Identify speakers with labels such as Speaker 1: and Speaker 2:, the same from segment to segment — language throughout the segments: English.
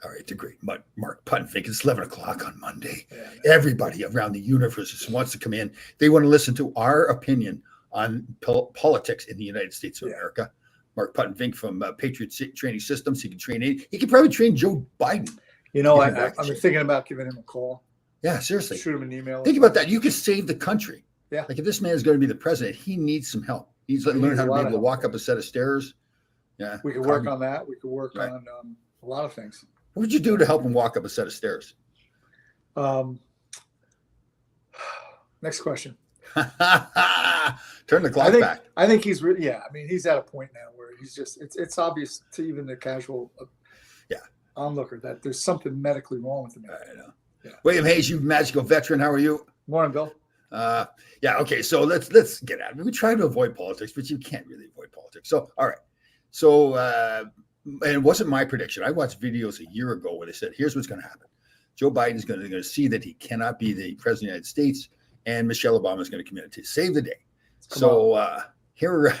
Speaker 1: All right, the great Mark Puttenfink. It's 11 o'clock on Monday.
Speaker 2: Yeah.
Speaker 1: Everybody around the universe just wants to come in. They want to listen to our opinion on politics in the United States of America. Mark Puttenfink from Patriot Training Systems. He can train. He could probably train Joe Biden.
Speaker 2: You know, I've been thinking about giving him a call.
Speaker 1: Yeah, seriously.
Speaker 2: Shoot him an email.
Speaker 1: Think about that. You could save the country.
Speaker 2: Yeah.
Speaker 1: Like if this man is going to be the president, he needs some help. He's learning how to be able to walk up a set of stairs. Yeah.
Speaker 2: We could work on that. We could work on a lot of things.
Speaker 1: What would you do to help him walk up a set of stairs?
Speaker 2: Next question.
Speaker 1: Turn the clock back.
Speaker 2: I think he's really, I mean, he's at a point now where he's just, it's obvious to even the casual onlooker that there's something medically wrong with him.
Speaker 1: I know. Yeah. William Hayes, you magical veteran. How are you?
Speaker 2: Morning, Bill.
Speaker 1: Yeah. Okay. So let's get at it. We try to avoid politics, but you can't really avoid politics. So, all right. So, and it wasn't my prediction. I watched videos a year ago where they said, here's what's going to happen. Joe Biden's going to see that he cannot be the president of the United States, and Michelle Obama is going to come in to save the day. Here,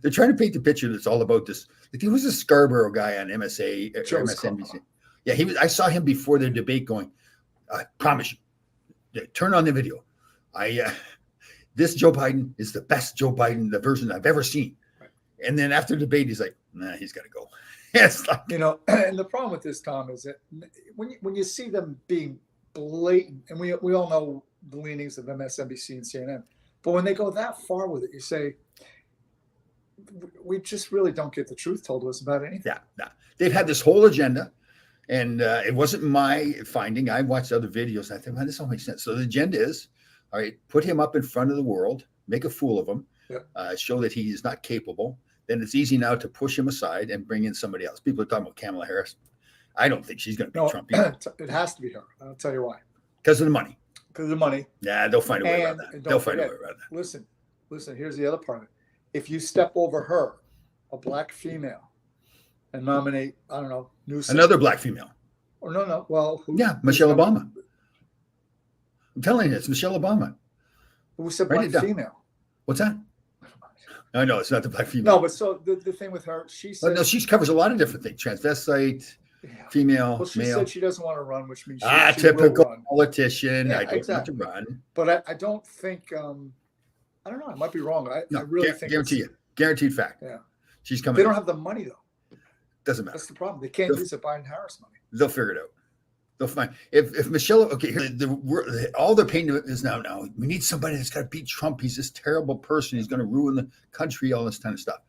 Speaker 1: they're trying to paint the picture that's all about this. Like, there was a Scarborough guy on MSNBC. Yeah, I saw him before the debate going, I promise you, turn on the video. This Joe Biden is the best Joe Biden, the version I've ever seen. Right. And then after the debate, he's like, nah, he's got to go. It's like,
Speaker 2: you know, and the problem with this, Tom, is that when you see them being blatant, and we all know the leanings of MSNBC and CNN, but when they go that far with it, you say, we just really don't get the truth told to us about anything.
Speaker 1: Yeah. They've had this whole agenda, and it wasn't my finding. I watched other videos, and I think, man, this all makes sense. So the agenda is, all right, put him up in front of the world, make a fool of him, show that he is not capable. Then it's easy now to push him aside and bring in somebody else. People are talking about Kamala Harris. I don't think she's going to be Trump either.
Speaker 2: It has to be her. I'll tell you why.
Speaker 1: Because of the money.
Speaker 2: Because of the money.
Speaker 1: Yeah, they'll find a way around that. They'll find a way around that.
Speaker 2: Listen, here's the other part of it. If you step over her, a black female, and nominate, I don't know,
Speaker 1: another black female.
Speaker 2: Or no. Well,
Speaker 1: Michelle Obama. I'm telling you, it's Michelle Obama.
Speaker 2: Who said black female?
Speaker 1: What's that? I know it's not the black female.
Speaker 2: No, but so the thing with her, she said.
Speaker 1: No, she covers a lot of different things: transvestite, female,
Speaker 2: well, she
Speaker 1: male.
Speaker 2: said she doesn't want to run, which means she
Speaker 1: typical
Speaker 2: will run.
Speaker 1: Politician. I don't want to run.
Speaker 2: But I don't think. I don't know. I might be wrong. I really think.
Speaker 1: Guaranteed fact.
Speaker 2: Yeah,
Speaker 1: she's coming.
Speaker 2: They don't have the money though.
Speaker 1: Doesn't matter.
Speaker 2: That's the problem. They can't use the Biden-Harris money.
Speaker 1: They'll figure it out. They'll find if Michelle. Okay, all they're painting is now. We need somebody that's got to beat Trump. He's this terrible person. He's going to ruin the country. All this kind of stuff.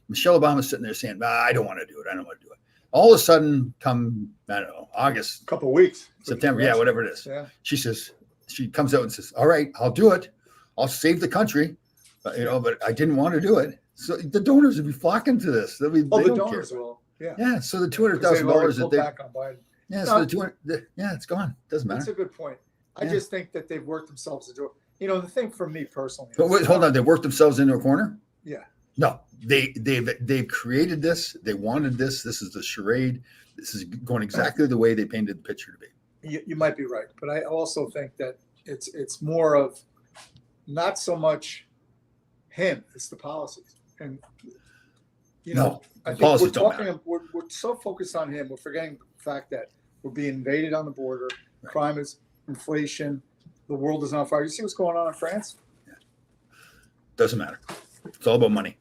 Speaker 1: Michelle Obama's sitting there saying, "I don't want to do it. I don't want to do it." All of a sudden, come I don't know, August,
Speaker 2: a couple of weeks,
Speaker 1: September, whatever it is.
Speaker 2: Yeah.
Speaker 1: She comes out and says, "All right, I'll do it. I'll save the country." But I didn't want to do it. So the donors will be flocking to this. The
Speaker 2: donors will. Yeah.
Speaker 1: Yeah. So the $200,000 that they
Speaker 2: back on Biden.
Speaker 1: Yeah, so the 200. Yeah, it's gone. Doesn't matter.
Speaker 2: That's a good point. I just think that they've worked themselves into it. You know, the thing for me personally.
Speaker 1: But wait, hold on. They worked themselves into a corner?
Speaker 2: Yeah.
Speaker 1: No, they've created this. They wanted this. This is the charade. This is going exactly the way they painted the picture to be.
Speaker 2: You might be right, but I also think that it's more of not so much him; it's the policies. And I think we're so focused on him, we're forgetting the fact that we're being invaded on the border. Right. Crime is inflation. The world is on fire. You see what's going on in France?
Speaker 1: Yeah. Doesn't matter. It's all about money.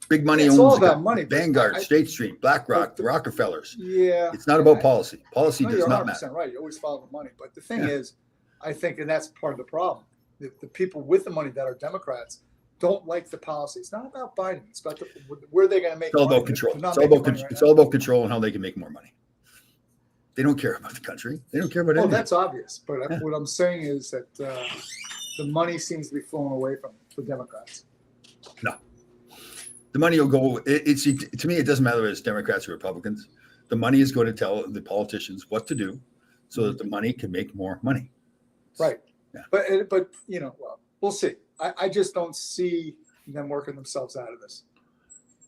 Speaker 1: Big money
Speaker 2: owns. It's all about money.
Speaker 1: Vanguard, State Street, BlackRock, the Rockefellers.
Speaker 2: Yeah.
Speaker 1: It's not about policy. Policy does not matter.
Speaker 2: Right. You always follow the money. But the thing is, I think, and that's part of the problem, the people with the money that are Democrats don't like the policy. It's not about Biden. It's about where they're going to make money.
Speaker 1: It's all about control. It's all about control and how they can make more money. They don't care about the country. They don't care about anything.
Speaker 2: Oh, that's obvious. But what I'm saying is that the money seems to be flowing away from the Democrats.
Speaker 1: No. The money will go. To me, it doesn't matter if it's Democrats or Republicans. The money is going to tell the politicians what to do so that the money can make more money.
Speaker 2: Right. Yeah. But well, we'll see. I just don't see them working themselves out of this.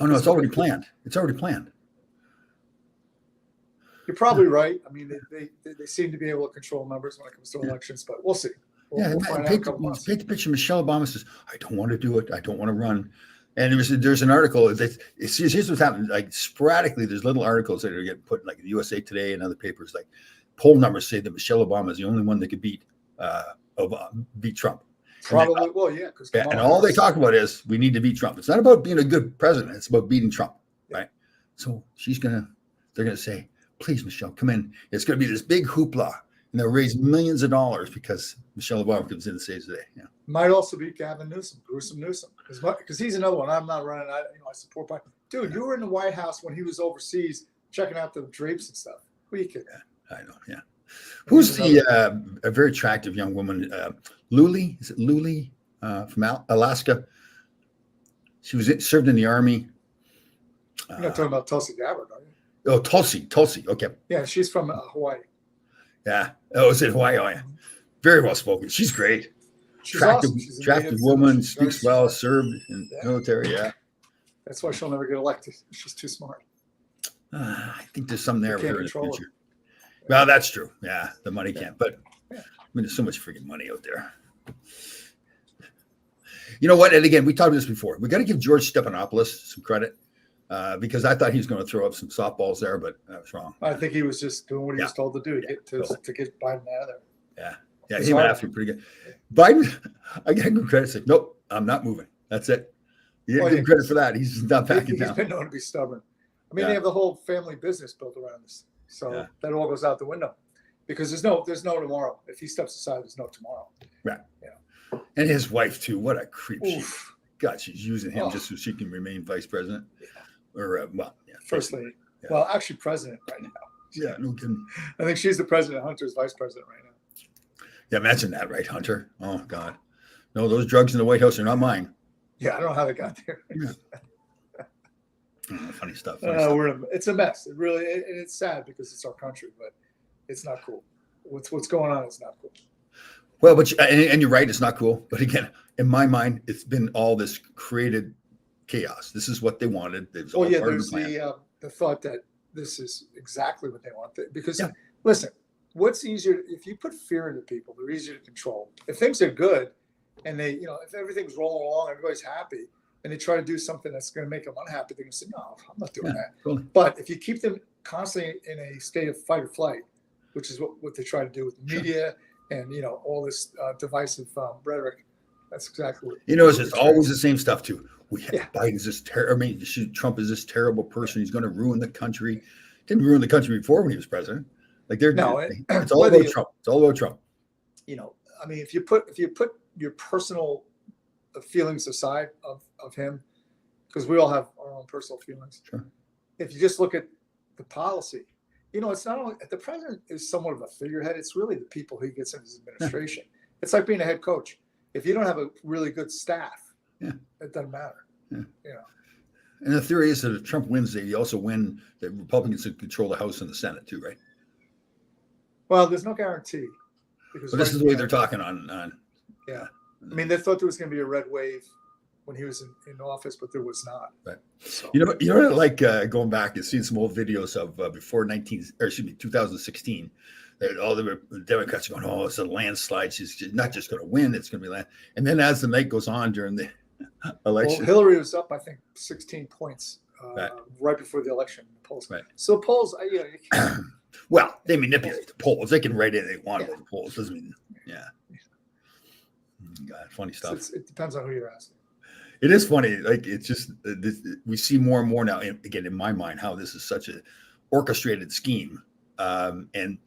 Speaker 1: Oh, no, it's already planned. It's already planned.
Speaker 2: You're probably right. I mean, they seem to be able to control numbers when it comes to elections, but we'll see. We'll
Speaker 1: paint the picture. Michelle Obama says, I don't want to do it. I don't want to run. And there's an article that here's what's happening. Like sporadically, there's little articles that are getting put like the USA Today and other papers. Like poll numbers say that Michelle Obama is the only one that could beat Trump.
Speaker 2: Probably, well, yeah, because
Speaker 1: and all they talk about is we need to beat Trump. It's not about being a good president; it's about beating Trump, right? So they're gonna say, please, Michelle, come in. It's gonna be this big hoopla, and they'll raise millions of dollars because Michelle Obama comes in and saves the day. Yeah.
Speaker 2: Might also be Gavin Newsom, Gruesome Newsom, because he's another one. I'm not running. I support Biden. Dude, you were in the White House when he was overseas checking out the drapes and stuff. Who are you kidding?
Speaker 1: Yeah, I know. Yeah. Who's the a very attractive young woman? Luli? Is it Luli from Alaska? She was served in the army.
Speaker 2: You're not talking about Tulsi Gabbard, are you?
Speaker 1: Oh, Tulsi. Okay.
Speaker 2: Yeah, she's from Hawaii.
Speaker 1: Yeah. Oh, is it Hawaii? Oh, yeah. Very well spoken. She's great.
Speaker 2: She's
Speaker 1: attractive,
Speaker 2: awesome. She's
Speaker 1: attractive woman, speaks well, served in military. Yeah.
Speaker 2: That's why she'll never get elected. She's too smart.
Speaker 1: I think there's some there with her in the future.
Speaker 2: Her.
Speaker 1: Well, that's true. Yeah, the money can't. But I mean, there's so much freaking money out there. You know what? And again, we talked about this before. We got to give George Stephanopoulos some credit because I thought he was going to throw up some softballs there, but I was wrong.
Speaker 2: I think he was just doing what he was told to do to get Biden out of there.
Speaker 1: Yeah. Yeah, he went after him pretty good. Biden, I got to give credit. Said, nope, I'm not moving. That's it. You didn't give credit for that. He's not backing down.
Speaker 2: He's been known to be stubborn. I mean, they have the whole family business built around this. So that all goes out the window because there's no tomorrow. If he steps aside, there's no tomorrow.
Speaker 1: Right. Yeah. And his wife too. What a creep she is. God, she's using him just so she can remain vice president. Yeah. Or
Speaker 2: first lady. Yeah. Well, actually, president right now.
Speaker 1: Yeah, no kidding.
Speaker 2: I think she's the president. Hunter's vice president right now.
Speaker 1: Yeah, imagine that, right, Hunter? Oh God, no, those drugs in the White House are not mine.
Speaker 2: Yeah, I don't know how they got there.
Speaker 1: Yeah. Funny stuff.
Speaker 2: It's a mess. It really, and it's sad because it's our country, but it's not cool. What's going on is not cool.
Speaker 1: Well, but and you're right, it's not cool. But again, in my mind, it's been all this created chaos. This is what they wanted. There's
Speaker 2: the thought that this is exactly what they want. Because listen, what's easier if you put fear into people? They're easier to control. If things are good, and if everything's rolling along, everybody's happy, and they try to do something that's going to make them unhappy, they're going to say, "No, I'm not doing that." Totally. But if you keep them constantly in a state of fight or flight, which is what they try to do with the media and all this divisive rhetoric, that's exactly what.
Speaker 1: It's just always the same stuff too. Biden's this Trump is this terrible person. He's going to ruin the country. Didn't ruin the country before when he was president. Like it's all about Trump. It's all about Trump.
Speaker 2: I mean, if you put your personal feelings aside of him, because we all have our own personal feelings.
Speaker 1: Sure.
Speaker 2: If you just look at the policy, it's not only the president is somewhat of a figurehead. It's really the people he gets in his administration. It's like being a head coach. If you don't have a really good staff, it doesn't matter.
Speaker 1: Yeah. And the theory is that if Trump wins, they also win. The Republicans control the House and the Senate too, right?
Speaker 2: Well, there's no guarantee.
Speaker 1: But this is the way they're talking on.
Speaker 2: Yeah. I mean, they thought there was going to be a red wave when he was in office, but there was not.
Speaker 1: Right. So. You know, like going back and seeing some old videos of before 2016. All the Democrats are going, "Oh, it's a landslide. She's not just going to win; it's going to be land." And then as the night goes on during the election,
Speaker 2: well, Hillary was up, I think, 16 points right before the election polls.
Speaker 1: Right.
Speaker 2: So polls, you can't.
Speaker 1: Well, they manipulate the polls. They can write anything they want about the polls. Doesn't mean, God, funny stuff.
Speaker 2: It depends on who you're asking.
Speaker 1: It is funny. Like it's just we see more and more now. Again, in my mind, how this is such a orchestrated scheme, and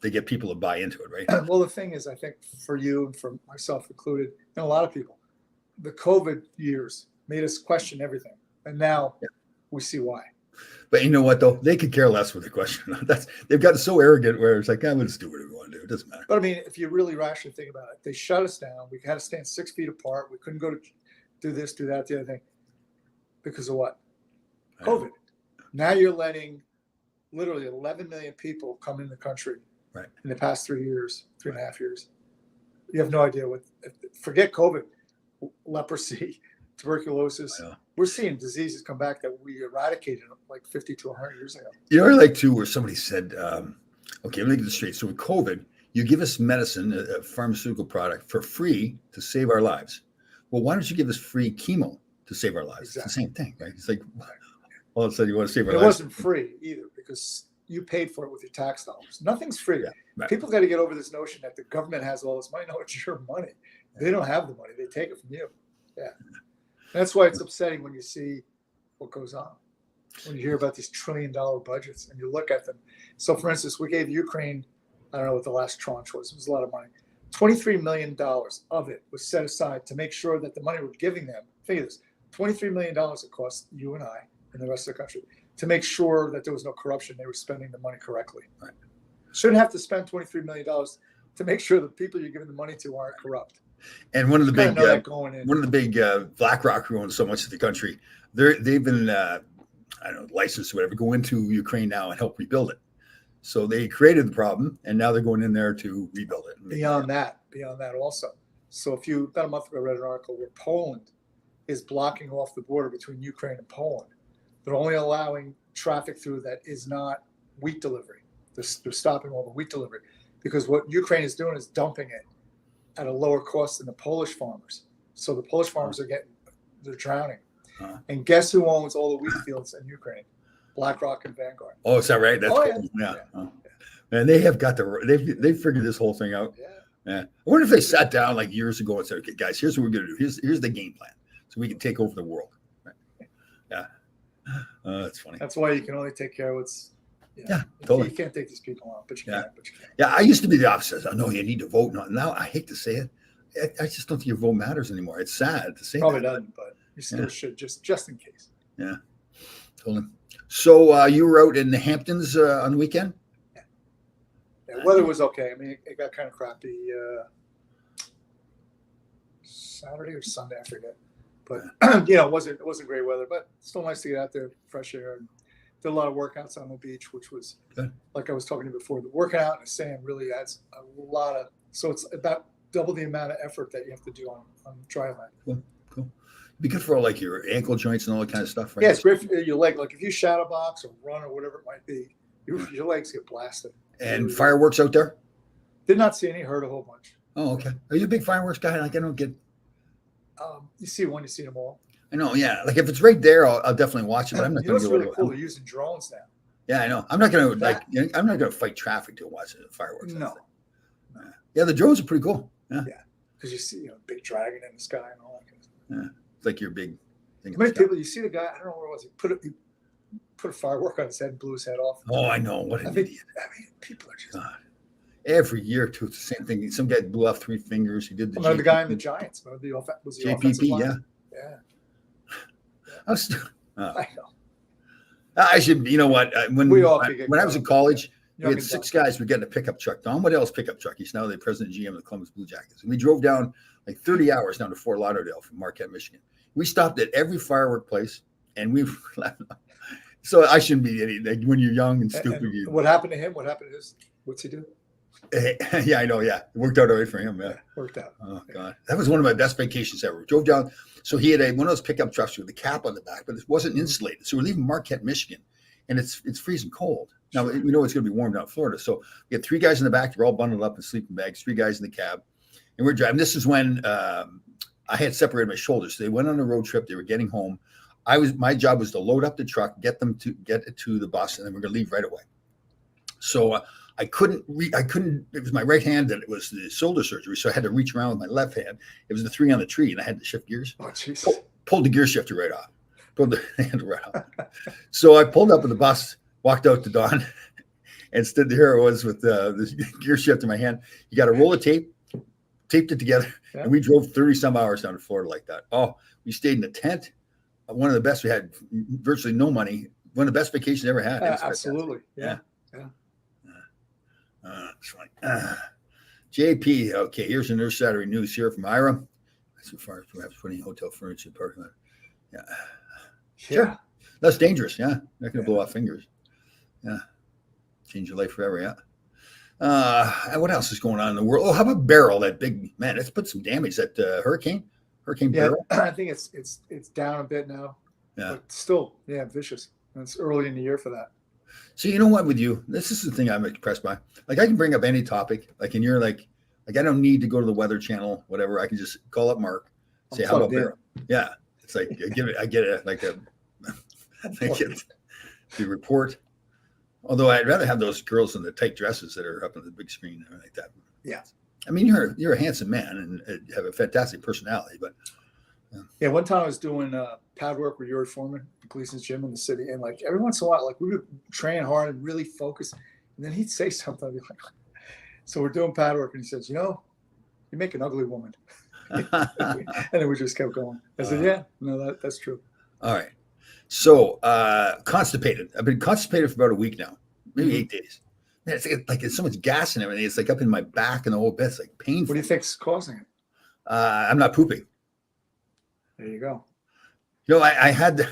Speaker 1: they get people to buy into it, right?
Speaker 2: Well, the thing is, I think for you and for myself included, and a lot of people, the COVID years made us question everything, and now we see why.
Speaker 1: But you know what, though? They could care less with the question. They've gotten so arrogant where it's like, we'll just do whatever we want to do. It doesn't matter.
Speaker 2: But I mean, if you really rationally think about it, they shut us down. We had to stand 6 feet apart. We couldn't go to do this, do that, the other thing. Because of what? COVID. Now you're letting literally 11 million people come in the country in the past 3 years, 3.5 years. You have no idea forget COVID, leprosy, tuberculosis. We're seeing diseases come back that we eradicated like 50 to 100 years ago.
Speaker 1: Like too, where somebody said, okay, let me get this straight. So with COVID, you give us medicine, a pharmaceutical product for free to save our lives. Well, why don't you give us free chemo to save our lives.
Speaker 2: Exactly.
Speaker 1: It's the same thing, right? It's like all of a sudden you want to save our
Speaker 2: It
Speaker 1: lives.
Speaker 2: wasn't free either because you paid for it with your tax dollars. Nothing's free.
Speaker 1: Yeah, right.
Speaker 2: People got to get over this notion that the government has all this money. No, it's your money. They don't have the money. They take it from you. Yeah. That's why it's upsetting when you see what goes on. When you hear about these $1 trillion budgets and you look at them. So, for instance, we gave Ukraine, I don't know what the last tranche was. It was a lot of money. $23 million of it was set aside to make sure that the money we're giving them, think of this, $23 million it cost you and I and the rest of the country to make sure that there was no corruption. They were spending the money correctly.
Speaker 1: Right.
Speaker 2: Shouldn't have to spend $23 million to make sure the people you're giving the money to aren't corrupt.
Speaker 1: And one of the big,
Speaker 2: going in.
Speaker 1: BlackRock who owns so much of the country, they've been, I don't know, licensed or whatever, go into Ukraine now and help rebuild it. So they created the problem, and now they're going in there to rebuild it.
Speaker 2: Beyond that also. So about a month ago, I read an article where Poland is blocking off the border between Ukraine and Poland. They're only allowing traffic through that is not wheat delivery. They're stopping all the wheat delivery because what Ukraine is doing is dumping it at a lower cost than the Polish farmers. So the Polish farmers they're drowning. And guess who owns all the wheat fields in Ukraine? BlackRock and Vanguard.
Speaker 1: Oh, is that right? That's cool. Yeah. And they have got they've figured this whole thing out. Yeah. I wonder if they sat down like years ago and said, "Okay, guys, here's what we're going to do. Here's the game plan, so we can take over the world." Right. Yeah. That's funny.
Speaker 2: That's why you can only take care of what's.
Speaker 1: Totally.
Speaker 2: You can't take these people on, but you can.
Speaker 1: Yeah, I used to be the opposite. I know you need to vote. Now I hate to say it. I just don't think your vote matters anymore. It's sad to say.
Speaker 2: Probably doesn't, but you still should just in case.
Speaker 1: Yeah. Totally. So you were out in the Hamptons on the weekend?
Speaker 2: Yeah, weather was okay. I mean, it got kind of crappy Saturday or Sunday, I forget. But it wasn't great weather, but still nice to get out there, fresh air. And did a lot of workouts on the beach, which was like I was talking to you before. The workout in the sand really adds a lot of. So it's about double the amount of effort that you have to do on dry land.
Speaker 1: Cool. Be good for all like your ankle joints and all that kind of stuff, right?
Speaker 2: Yeah, it's great for your leg. Like if you shadow box or run or whatever it might be, your legs get blasted.
Speaker 1: And fireworks out there?
Speaker 2: Did not see any. Heard a whole bunch.
Speaker 1: Oh, okay. Are you a big fireworks guy? Like I don't get.
Speaker 2: You see one, you see them all.
Speaker 1: I know. Yeah. Like if it's right there, I'll definitely watch it. But I'm not going to go.
Speaker 2: It's really cool. They're using drones now.
Speaker 1: Yeah, I know. I'm not going to I'm not going to fight traffic to watch the fireworks.
Speaker 2: No.
Speaker 1: Yeah, the drones are pretty cool. Yeah.
Speaker 2: Because you see big dragon in the sky and all that kind of stuff.
Speaker 1: Yeah. It's like your big thing.
Speaker 2: How many people you see the guy? I don't know where it was. He put a firework on his head and blew his head off.
Speaker 1: Oh, I know. What an idiot.
Speaker 2: I mean, people are just.
Speaker 1: God. Every year, too, it's the same thing. Some guy blew off 3 fingers. He did
Speaker 2: the guy in the Giants. Was the
Speaker 1: JPP,
Speaker 2: yeah.
Speaker 1: I was.
Speaker 2: I know.
Speaker 1: I should. You know what? When I was in college, we had 6 guys. We getting a pickup truck. Don Waddell's pickup truck. He's now the president and GM of the Columbus Blue Jackets. And we drove down like 30 hours down to Fort Lauderdale from Marquette, Michigan. We stopped at every firework place, and we. So I shouldn't be any. Like, when you're young and stupid.
Speaker 2: What happened to him? What happened to his? What's he do?
Speaker 1: Yeah, I know. Yeah, it worked out all right for him. Yeah,
Speaker 2: worked out.
Speaker 1: Oh God, that was one of my best vacations ever. We drove down. So he had one of those pickup trucks with the cap on the back, but it wasn't insulated. So we're leaving Marquette, Michigan, and it's freezing cold. Now we know it's going to be warm down in Florida. So we had 3 guys in the back. They're all bundled up in sleeping bags. 3 guys in the cab, and we're driving. This is when I had separated my shoulders. So they went on a road trip. They were getting home. My job was to load up the truck, get it to the bus, and then we're going to leave right away. So I couldn't. It was my right hand that it was the shoulder surgery, so I had to reach around with my left hand. It was the 3 on the tree, and I had to shift gears.
Speaker 2: Oh, jeez.
Speaker 1: Pulled the gear shifter right off. Pulled the handle right off. So I pulled up in the bus, walked out to Don, and stood there. I was with the gear shift in my hand. You got a roll of tape, taped it together, and we drove 30 some hours down to Florida like that. Oh, we stayed in a tent. One of the best. We had virtually no money. One of the best vacations I ever had.
Speaker 2: Absolutely. Yeah.
Speaker 1: That's fine. JP. Okay, here's the Nurse Saturday news here from Ira. So far as perhaps putting hotel furniture in the parking lot. Yeah. Sure. That's dangerous. Yeah. Not going to blow off fingers. Yeah. Change your life forever. Yeah. And what else is going on in the world? Oh, how about Beryl? That big man. It's put some damage. That Hurricane Beryl.
Speaker 2: I think it's down a bit now.
Speaker 1: Yeah.
Speaker 2: But still, vicious. And it's early in the year for that.
Speaker 1: So you know what, with you, this is the thing I'm impressed by. Like I can bring up any topic, like, and you're like I don't need to go to the Weather Channel, whatever. I can just call up Mark, say how about Beryl? Yeah, It's like I get it like a I get the report. Although I'd rather have those girls in the tight dresses that are up on the big screen and like that.
Speaker 2: Yeah.
Speaker 1: I mean, you're a handsome man and have a fantastic personality, but
Speaker 2: yeah. One time I was doing pad work with Yuri Foreman, the Gleason's gym in the city, and like every once in a while, like we would train hard and really focus, and then he'd say something. I'd be like, so we're doing pad work, and he says, you make an ugly woman. And then we just kept going. I said, yeah, no, that's true.
Speaker 1: All right. So constipated. I've been constipated for about a week now, maybe 8 days. Man, it's like there's so much gas and everything. It's like up in my back and the whole bit. It's like painful.
Speaker 2: What do you think's causing it?
Speaker 1: I'm not pooping.
Speaker 2: There you go.
Speaker 1: I had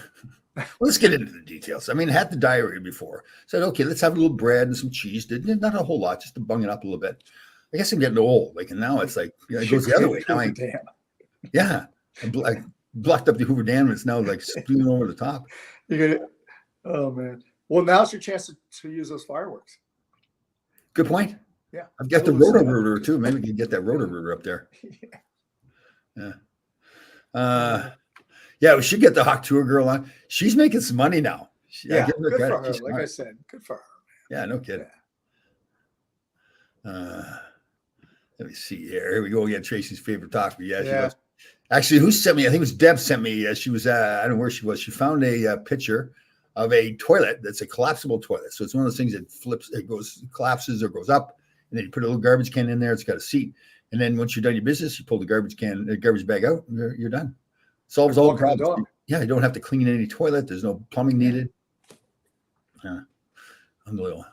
Speaker 1: let's get into the details. I mean, I had the diarrhea before. Said, okay, let's have a little bread and some cheese. Not a whole lot, just to bung it up a little bit. I guess I'm getting old. Like, and now it's like, it goes the other way. Now I blocked up the Hoover Dam and it's now like spewing over the top.
Speaker 2: Oh man. Well, now's your chance to use those fireworks.
Speaker 1: Good point.
Speaker 2: Yeah.
Speaker 1: I've got the Roto-Rooter too. Maybe we can get that Roto-Rooter up there. Yeah. Yeah, we should get the Hawk Tour girl on. She's making some money now.
Speaker 2: Good for her. Like I said, good for her.
Speaker 1: Yeah, no kidding. Let me see here. Here we go again. Tracy's favorite topic. Yeah. She was. Actually, who sent me? I think it was Deb sent me. She was, I don't know where she was. She found a picture of a toilet that's a collapsible toilet. So it's one of those things that flips, collapses or goes up, and then you put a little garbage can in there. It's got a seat. And then once you're done your business, you pull the garbage bag out, and you're done. Solves all the problems. Yeah, you don't have to clean any toilet. There's no plumbing needed. Yeah, unbelievable.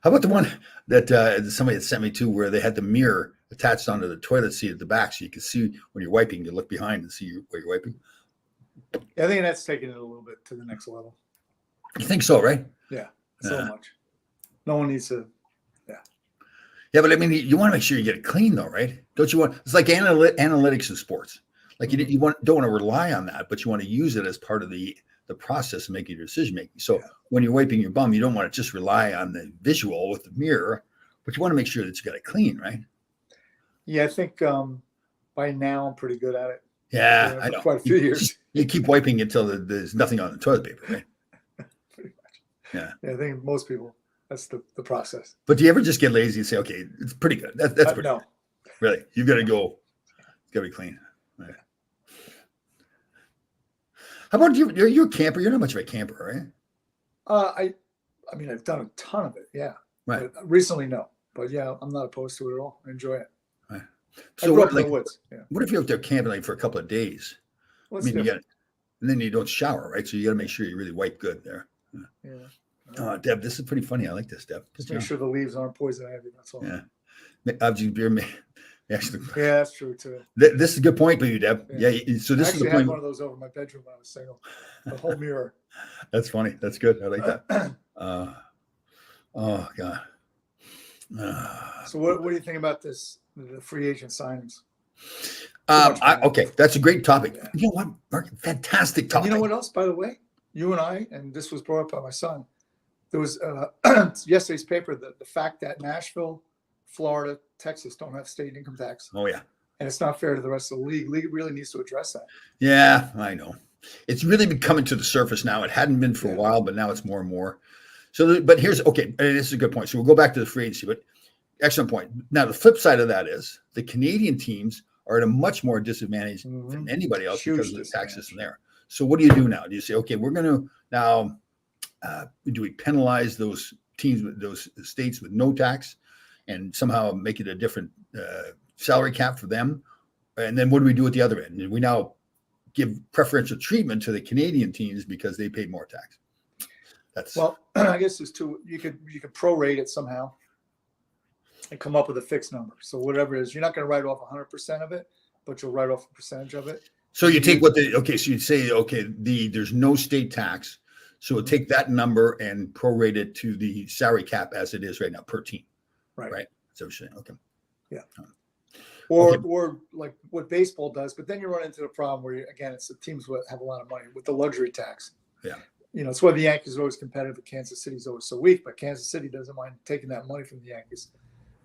Speaker 1: How about the one that somebody had sent me to where they had the mirror attached onto the toilet seat at the back so you can see when you're wiping, you look behind and see where you're wiping?
Speaker 2: Yeah, I think that's taking it a little bit to the next level.
Speaker 1: You think so, right?
Speaker 2: Yeah, so much. No one needs to.
Speaker 1: Yeah, but I mean, you want to make sure you get it clean, though, right? Don't you want? It's like analytics in sports. Like you don't want to rely on that, but you want to use it as part of the process of making your decision making. So when you're wiping your bum, you don't want to just rely on the visual with the mirror, but you want to make sure that you got it clean, right?
Speaker 2: Yeah, I think by now I'm pretty good at it.
Speaker 1: Yeah, I know.
Speaker 2: Quite a few years.
Speaker 1: You keep wiping until there's nothing on the toilet paper, right?
Speaker 2: Pretty much.
Speaker 1: Yeah.
Speaker 2: I think most people. That's the process.
Speaker 1: But do you ever just get lazy and say, okay, it's pretty good. That's pretty
Speaker 2: no.
Speaker 1: good. Really? You've got to go. It's got to be clean. Right. How about you? You're a camper. You're not much of a camper,
Speaker 2: right? I mean, I've done a ton of it. Yeah.
Speaker 1: Right.
Speaker 2: But recently, no. But yeah, I'm not opposed to it at all. I enjoy it.
Speaker 1: Right.
Speaker 2: So what, like, in the woods. Yeah.
Speaker 1: What if you're out there camping like for a couple of days?
Speaker 2: Well,
Speaker 1: and then you don't shower, right? So you got to make sure you really wipe good there.
Speaker 2: Yeah.
Speaker 1: Deb, this is pretty funny. I like this, Deb.
Speaker 2: Just make sure the leaves aren't poison ivy. That's all.
Speaker 1: Yeah. Actually,
Speaker 2: yeah, that's true too.
Speaker 1: This is a good point by you, Deb. Yeah. So this is the point.
Speaker 2: I had one of those over my bedroom when I was single. The whole mirror.
Speaker 1: That's funny. That's good. I like that. Oh God.
Speaker 2: So what do you think about this? The free agent signings.
Speaker 1: Okay, that's a great topic. Yeah. You know what, Mark? Fantastic topic.
Speaker 2: And you know what else, by the way? You and I, and this was brought up by my son. There was yesterday's paper, the fact that Nashville, Florida, Texas don't have state income tax.
Speaker 1: Oh, yeah.
Speaker 2: And it's not fair to the rest of the league. League really needs to address that.
Speaker 1: Yeah, I know. It's really been coming to the surface now. It hadn't been for a while, but now it's more and more. So, but here's, okay, this is a good point. So we'll go back to the free agency, but excellent point. Now, the flip side of that is the Canadian teams are at a much more disadvantage than anybody else because of the tax system there. So what do you do now? Do you say, okay, we're going to now, do we penalize those teams, those states with no tax and somehow make it a different salary cap for them? And then what do we do at the other end? Do we now give preferential treatment to the Canadian teams because they paid more tax?
Speaker 2: Well, I guess there's two. You could prorate it somehow and come up with a fixed number. So whatever it is, you're not going to write off 100% of it, but you'll write off a percentage of it.
Speaker 1: So you take so you'd say, okay, there's no state tax. So we'll take that number and prorate it to the salary cap as it is right now per team. Right. So you're saying, okay.
Speaker 2: Yeah. Or like what baseball does, but then you run into the problem where, it's the teams that have a lot of money with the luxury tax.
Speaker 1: Yeah.
Speaker 2: It's why the Yankees are always competitive, but Kansas City's always so weak. But Kansas City doesn't mind taking that money from the Yankees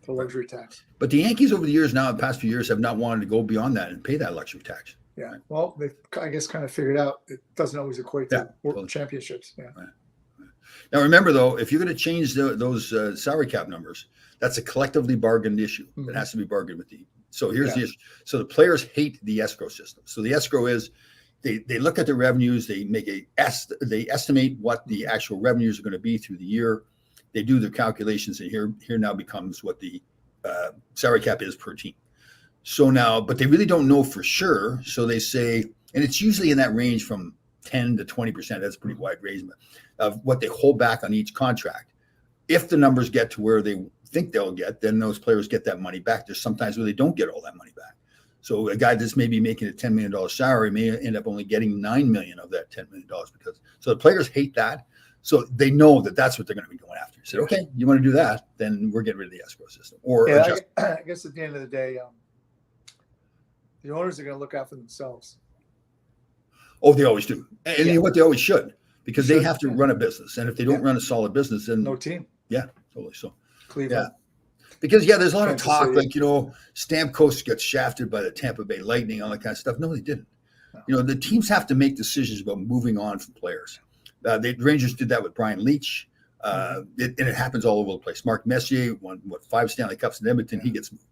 Speaker 2: for luxury tax.
Speaker 1: But the Yankees over the years now, the past few years, have not wanted to go beyond that and pay that luxury tax.
Speaker 2: Yeah. Well, they, I guess, kind of figured out it doesn't always equate to world
Speaker 1: totally.
Speaker 2: championships. Yeah.
Speaker 1: Right. Now, remember, though, if you're going to change those salary cap numbers, that's a collectively bargained issue that has to be bargained with the. So here's the issue. So the players hate the escrow system. So the escrow is they look at the revenues, they make they estimate what the actual revenues are going to be through the year. They do their calculations, and here now becomes what the salary cap is per team. So now, but they really don't know for sure. So they say, and it's usually in that range from 10 to 20%. That's a pretty wide range of what they hold back on each contract. If the numbers get to where they think they'll get, then those players get that money back. There's sometimes where they don't get all that money back. So a guy that's maybe making a $10 million salary may end up only getting $9 million of that $10 million because so the players hate that. So they know that that's what they're going to be going after. Say, okay, you want to do that, then we're getting rid of the escrow system. Or
Speaker 2: I guess at the end of the day, the owners are going to look out for themselves.
Speaker 1: Oh, they always do. And you know what? They always should, because they have to run a business. And if they don't run a solid business, then
Speaker 2: no team.
Speaker 1: Yeah, totally. So
Speaker 2: Cleveland.
Speaker 1: Because there's a lot of talk like, Stamkos gets shafted by the Tampa Bay Lightning, all that kind of stuff. No, they didn't. No. The teams have to make decisions about moving on from players. The Rangers did that with Brian Leetch. And it happens all over the place. Mark Messier won 5 Stanley Cups in Edmonton. He gets moved.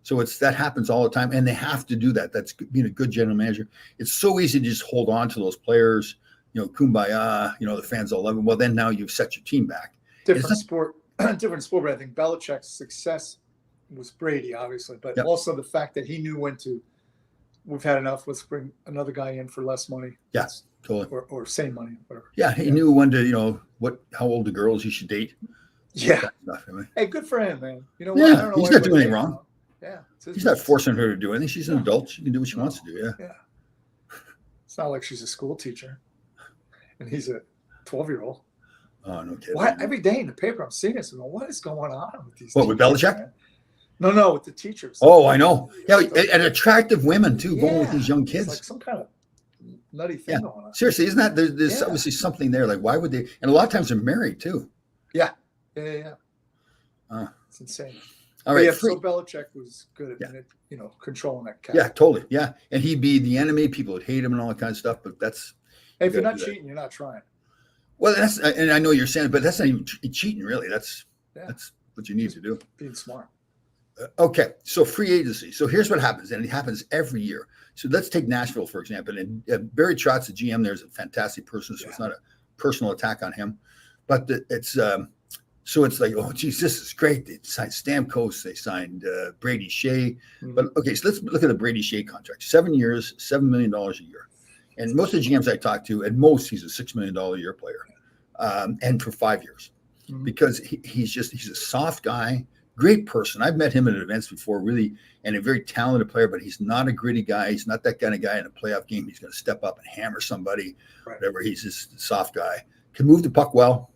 Speaker 1: So that happens all the time, and they have to do that. That's being a good general manager. It's so easy to just hold on to those players, kumbaya, the fans all love them. Well, then now you've set your team back.
Speaker 2: Different sport, but I think Belichick's success was Brady, obviously, but also the fact that he knew when to. We've had enough. Let's bring another guy in for less money.
Speaker 1: Yes, totally.
Speaker 2: Or same money, whatever.
Speaker 1: Yeah, he knew when to, how old the girls he should date.
Speaker 2: Yeah. Hey, good for him, man. I don't know
Speaker 1: he's not doing anything wrong.
Speaker 2: Yeah.
Speaker 1: He's not forcing her to do anything. She's an adult. She can do what she wants to do. Yeah.
Speaker 2: It's not like she's a school teacher and he's a 12-year-old.
Speaker 1: Oh, no kidding.
Speaker 2: Why every day in the paper I'm seeing this? What is going on with these?
Speaker 1: What, with Belichick? Man?
Speaker 2: No, with the teachers.
Speaker 1: Oh, I know. Yeah, and attractive women too, going with these young kids.
Speaker 2: It's like some kind of nutty thing going on.
Speaker 1: Seriously, isn't that there's obviously something there? Like, why would they? And a lot of times they're married too.
Speaker 2: Yeah. It's insane. All right. So Belichick was good at controlling that cap.
Speaker 1: Yeah, totally. Yeah, and he'd be the enemy. People would hate him and all that kind of stuff. But that's
Speaker 2: if you're not cheating, you're not trying.
Speaker 1: Well, and I know you're saying, but that's not even cheating, really. That's what you need to do.
Speaker 2: Being smart.
Speaker 1: Okay, so free agency. So here's what happens, and it happens every year. So let's take Nashville, for example. And Barry Trotz, the GM, there's a fantastic person, so it's not a personal attack on him. But it's so it's like, oh, geez, this is great. They signed Stamkos, they signed Brady Shea. But okay, so let's look at the Brady Shea contract. 7 years, $7 million a year. And most of the GMs I talk to, at most, he's a $6 million a year player, and for 5 years, because he's a soft guy. Great person. I've met him at events before, really, and a very talented player, but he's not a gritty guy. He's not that kind of guy in a playoff game. He's going to step up and hammer somebody, whatever. He's just a soft guy. Can move the puck well.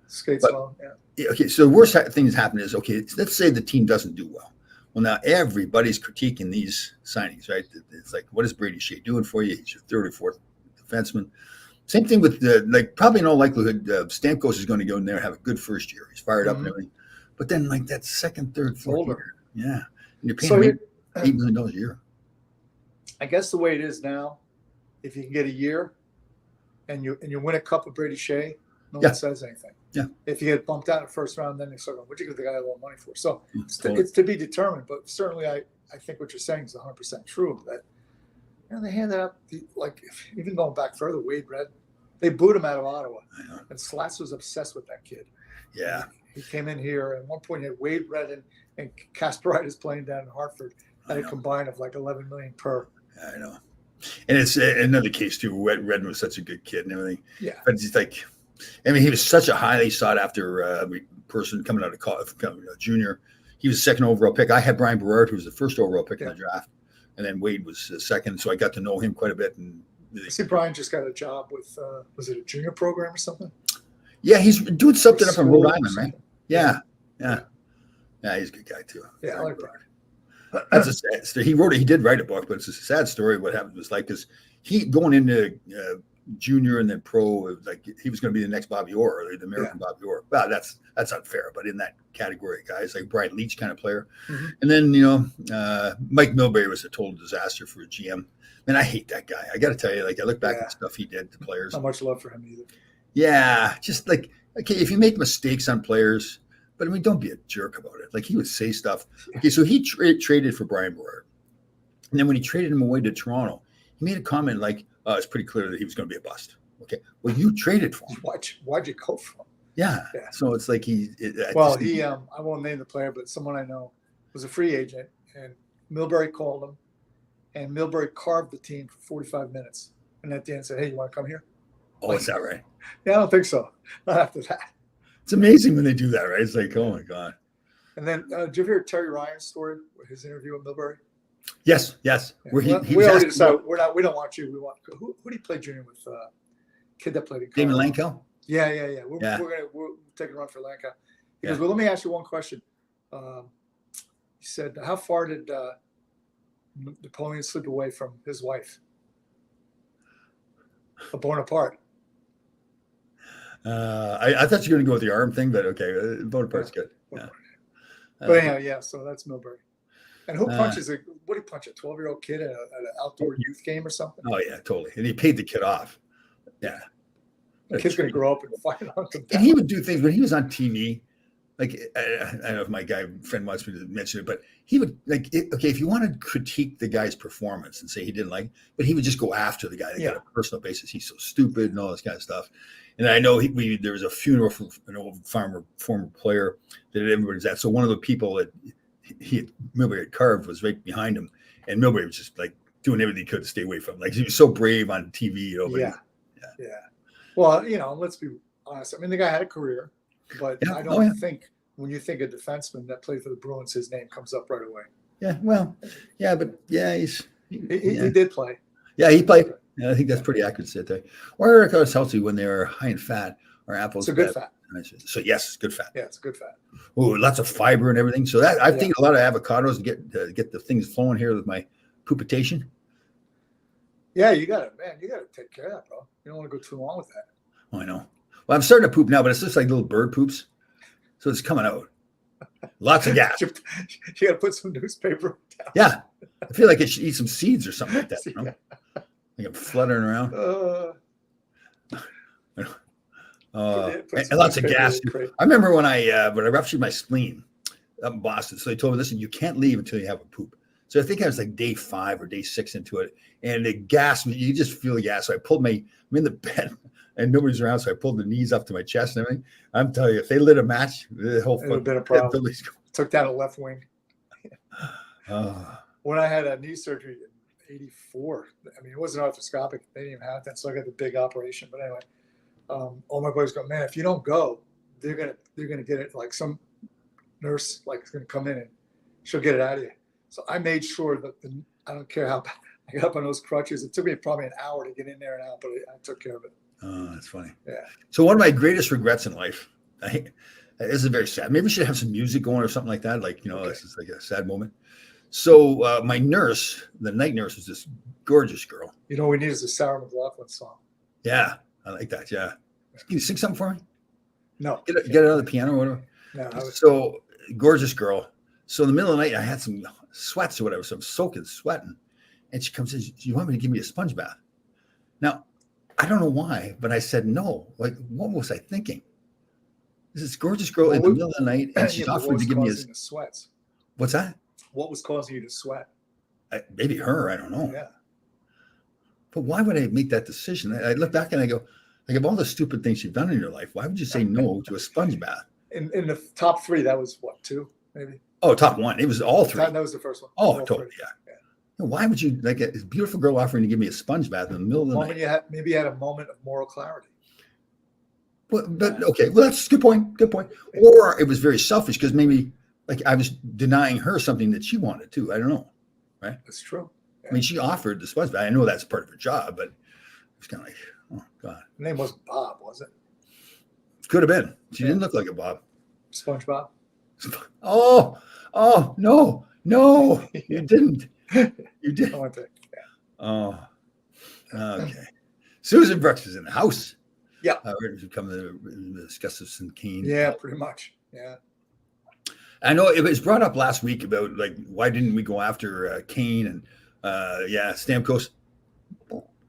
Speaker 2: Skates well. Yeah.
Speaker 1: Okay, so the worst thing that's happened is, okay, let's say the team doesn't do well. Well, now everybody's critiquing these signings, right? It's like, what is Brady Shea doing for you? He's your third or fourth defenseman. Same thing with probably in all likelihood, Stamkos is going to go in there and have a good first year. He's fired up and everything. But then, that second, third, fourth year, and you're paying him $8 million a year.
Speaker 2: I guess the way it is now, if you can get a year, and you win a cup with Brady Shea, no one says anything.
Speaker 1: Yeah.
Speaker 2: If you get bumped out in the first round, then they start going, "What'd you give the guy a little money for?" So it's to be determined. But certainly, I think what you're saying is 100% true. That they handed out even going back further, Wade Red, they booed him out of Ottawa, and Slats was obsessed with that kid.
Speaker 1: Yeah.
Speaker 2: He came in here, and at one point he had Wade Redden and Kasparaitis playing down in Hartford at a combined of $11 million per.
Speaker 1: I know, and it's another case too. Redden was such a good kid and everything.
Speaker 2: Yeah,
Speaker 1: but he's he was such a highly sought after person coming out of college, junior. He was the second overall pick. I had Brian Berard, who was the first overall pick in the draft, and then Wade was second. So I got to know him quite a bit. And
Speaker 2: see, Brian just got a job with was it a junior program or something?
Speaker 1: Yeah, he's doing something up in Rhode Island, right? Yeah. He's a good guy too.
Speaker 2: Yeah, I like Brian.
Speaker 1: That's a sad story. He did write a book, but it's a sad story. What happened was because he going into junior and then pro, like he was going to be the next Bobby Orr, or the American Bobby Orr. Well, that's unfair, but in that category, guys like Brian Leach kind of player. Mm-hmm. And then, Mike Milbury was a total disaster for a GM. Man, I hate that guy. I got to tell you, like I look back at the stuff he did to players.
Speaker 2: Not much love for him either.
Speaker 1: Yeah, just like, okay, if you make mistakes on players, but I mean, don't be a jerk about it. Like he would say stuff. Okay, so he traded for Brian Boyer. And then when he traded him away to Toronto, he made a comment like, it's pretty clear that he was going to be a bust. Okay, well, you traded for him.
Speaker 2: Why'd you go for him?
Speaker 1: Yeah. So it's like I
Speaker 2: won't name the player, but someone I know was a free agent, and Milbury called him, and Milbury carved the team for 45 minutes. And at the end said, hey, you want to come here?
Speaker 1: Oh, is that right?
Speaker 2: Yeah, I don't think so. Not after that.
Speaker 1: It's amazing when they do that, right? It's like, oh my God.
Speaker 2: And then, did you ever hear Terry Ryan's story with his interview with Milbury?
Speaker 1: Yes.
Speaker 2: Yeah. Where we already decided we don't want you. We want who did he play junior with? Kid that played in
Speaker 1: Damon Lanko?
Speaker 2: Yeah. We're taking a run for Lanko. He goes, well, let me ask you one question. He said, how far did Napoleon slip away from his wife? A Bonaparte.
Speaker 1: I thought you were going to go with the arm thing, but okay, Bonaparte's good. Yeah.
Speaker 2: But anyhow, so that's Milbury. And who punches what did he punch, a 12-year-old kid at an outdoor youth game or something?
Speaker 1: Oh yeah, totally. And he paid the kid off. Yeah.
Speaker 2: The kid's going to grow up and fight on him.
Speaker 1: And he would do things when he was on TV. Like, I don't know if my friend wants me to mention it, but he would if you want to critique the guy's performance and say he didn't like, but he would just go after the guy. They got a personal basis. He's so stupid and all this kind of stuff. And I know there was a funeral for an old former player that everybody's at. So one of the people that Milbury had carved was right behind him, and Milbury was just like doing everything he could to stay away from him. Like he was so brave on TV.
Speaker 2: Yeah. Well, let's be honest. I mean, the guy had a career, but I don't think when you think of defenseman that played for the Bruins, his name comes up right away.
Speaker 1: Yeah. Well, yeah, but yeah, he
Speaker 2: did play.
Speaker 1: Yeah, he played. Yeah, I think that's pretty accurate to say that. Or Eric healthy when they were high in fat or apples.
Speaker 2: It's a good fat.
Speaker 1: So yes, it's good fat.
Speaker 2: Yeah, it's a good fat.
Speaker 1: Oh, lots of fiber and everything. So that I think a lot of avocados to get the things flowing here with my poopitation.
Speaker 2: Yeah, you gotta take care of that, bro. You don't want to go too long with that.
Speaker 1: Oh, I know. Well, I'm starting to poop now, but it's just like little bird poops. So it's coming out. Lots of gas.
Speaker 2: You got to put some newspaper down.
Speaker 1: Yeah. I feel like I should eat some seeds or something like that. You know? Like I'm fluttering around. And lots of gas. I remember when I ruptured my spleen up in Boston. So they told me, listen, you can't leave until you have a poop. So I think I was like day 5 or day 6 into it. And the gas, you just feel the gas. So I'm in the bed and nobody's around. So I pulled the knees up to my chest and everything. I'm telling you, if they lit a match, the whole
Speaker 2: it would have been a problem. Took down a left wing. When I had a knee surgery in 84, I mean, it wasn't arthroscopic. They didn't even have that. So I got the big operation. But anyway, all my boys go, man, if you don't go, they're gonna get it. Like some nurse is gonna come in and she'll get it out of you. So I made sure that I don't care how I got up on those crutches. It took me probably an hour to get in there and out, but I took care of it.
Speaker 1: Oh, that's funny.
Speaker 2: Yeah.
Speaker 1: So one of my greatest regrets in life, this is very sad. Maybe we should have some music going or something like that. This is like a sad moment. So my nurse, the night nurse, was this gorgeous girl.
Speaker 2: What we need is a Sarah McLachlan song.
Speaker 1: Yeah, I like that. Yeah. Can you sing something for me?
Speaker 2: No.
Speaker 1: Get it on the piano or whatever.
Speaker 2: No.
Speaker 1: So gorgeous girl. So in the middle of the night, I had some sweats or whatever. So I'm soaking, sweating. And she comes in, do you want me to give me a sponge bath? Now, I don't know why, but I said no. Like, what was I thinking? This gorgeous girl in the middle of the night, and she's offering to give me
Speaker 2: the sweats.
Speaker 1: What's that?
Speaker 2: What was causing you to sweat?
Speaker 1: Maybe her. I don't know.
Speaker 2: Yeah.
Speaker 1: But why would I make that decision? I look back and I go, like, of all the stupid things you've done in your life, why would you say no to a sponge bath?
Speaker 2: In the top 3, that was what, 2, maybe?
Speaker 1: Oh, top 1. It was all 3.
Speaker 2: That was the first one.
Speaker 1: Oh, totally. Yeah. Why would you, like, a beautiful girl offering to give me a sponge bath in the middle of the night?
Speaker 2: Maybe you had a moment of moral clarity.
Speaker 1: But okay, well, that's a good point. Good point. Or it was very selfish because maybe like I was denying her something that she wanted too. I don't know. Right?
Speaker 2: That's true. Yeah.
Speaker 1: I mean, she offered the sponge bath. I know that's part of her job, but it was kind of like, oh God.
Speaker 2: Her name wasn't Bob, was it?
Speaker 1: Could have been. She didn't look like a Bob.
Speaker 2: SpongeBob.
Speaker 1: Oh no, you didn't. You did.
Speaker 2: I want to.
Speaker 1: Oh, okay. Susan Brooks is in the house.
Speaker 2: Yeah.
Speaker 1: We're going to come to discuss this in Kane.
Speaker 2: Yeah, pretty much. Yeah.
Speaker 1: I know it was brought up last week about like why didn't we go after Kane and Stamkos.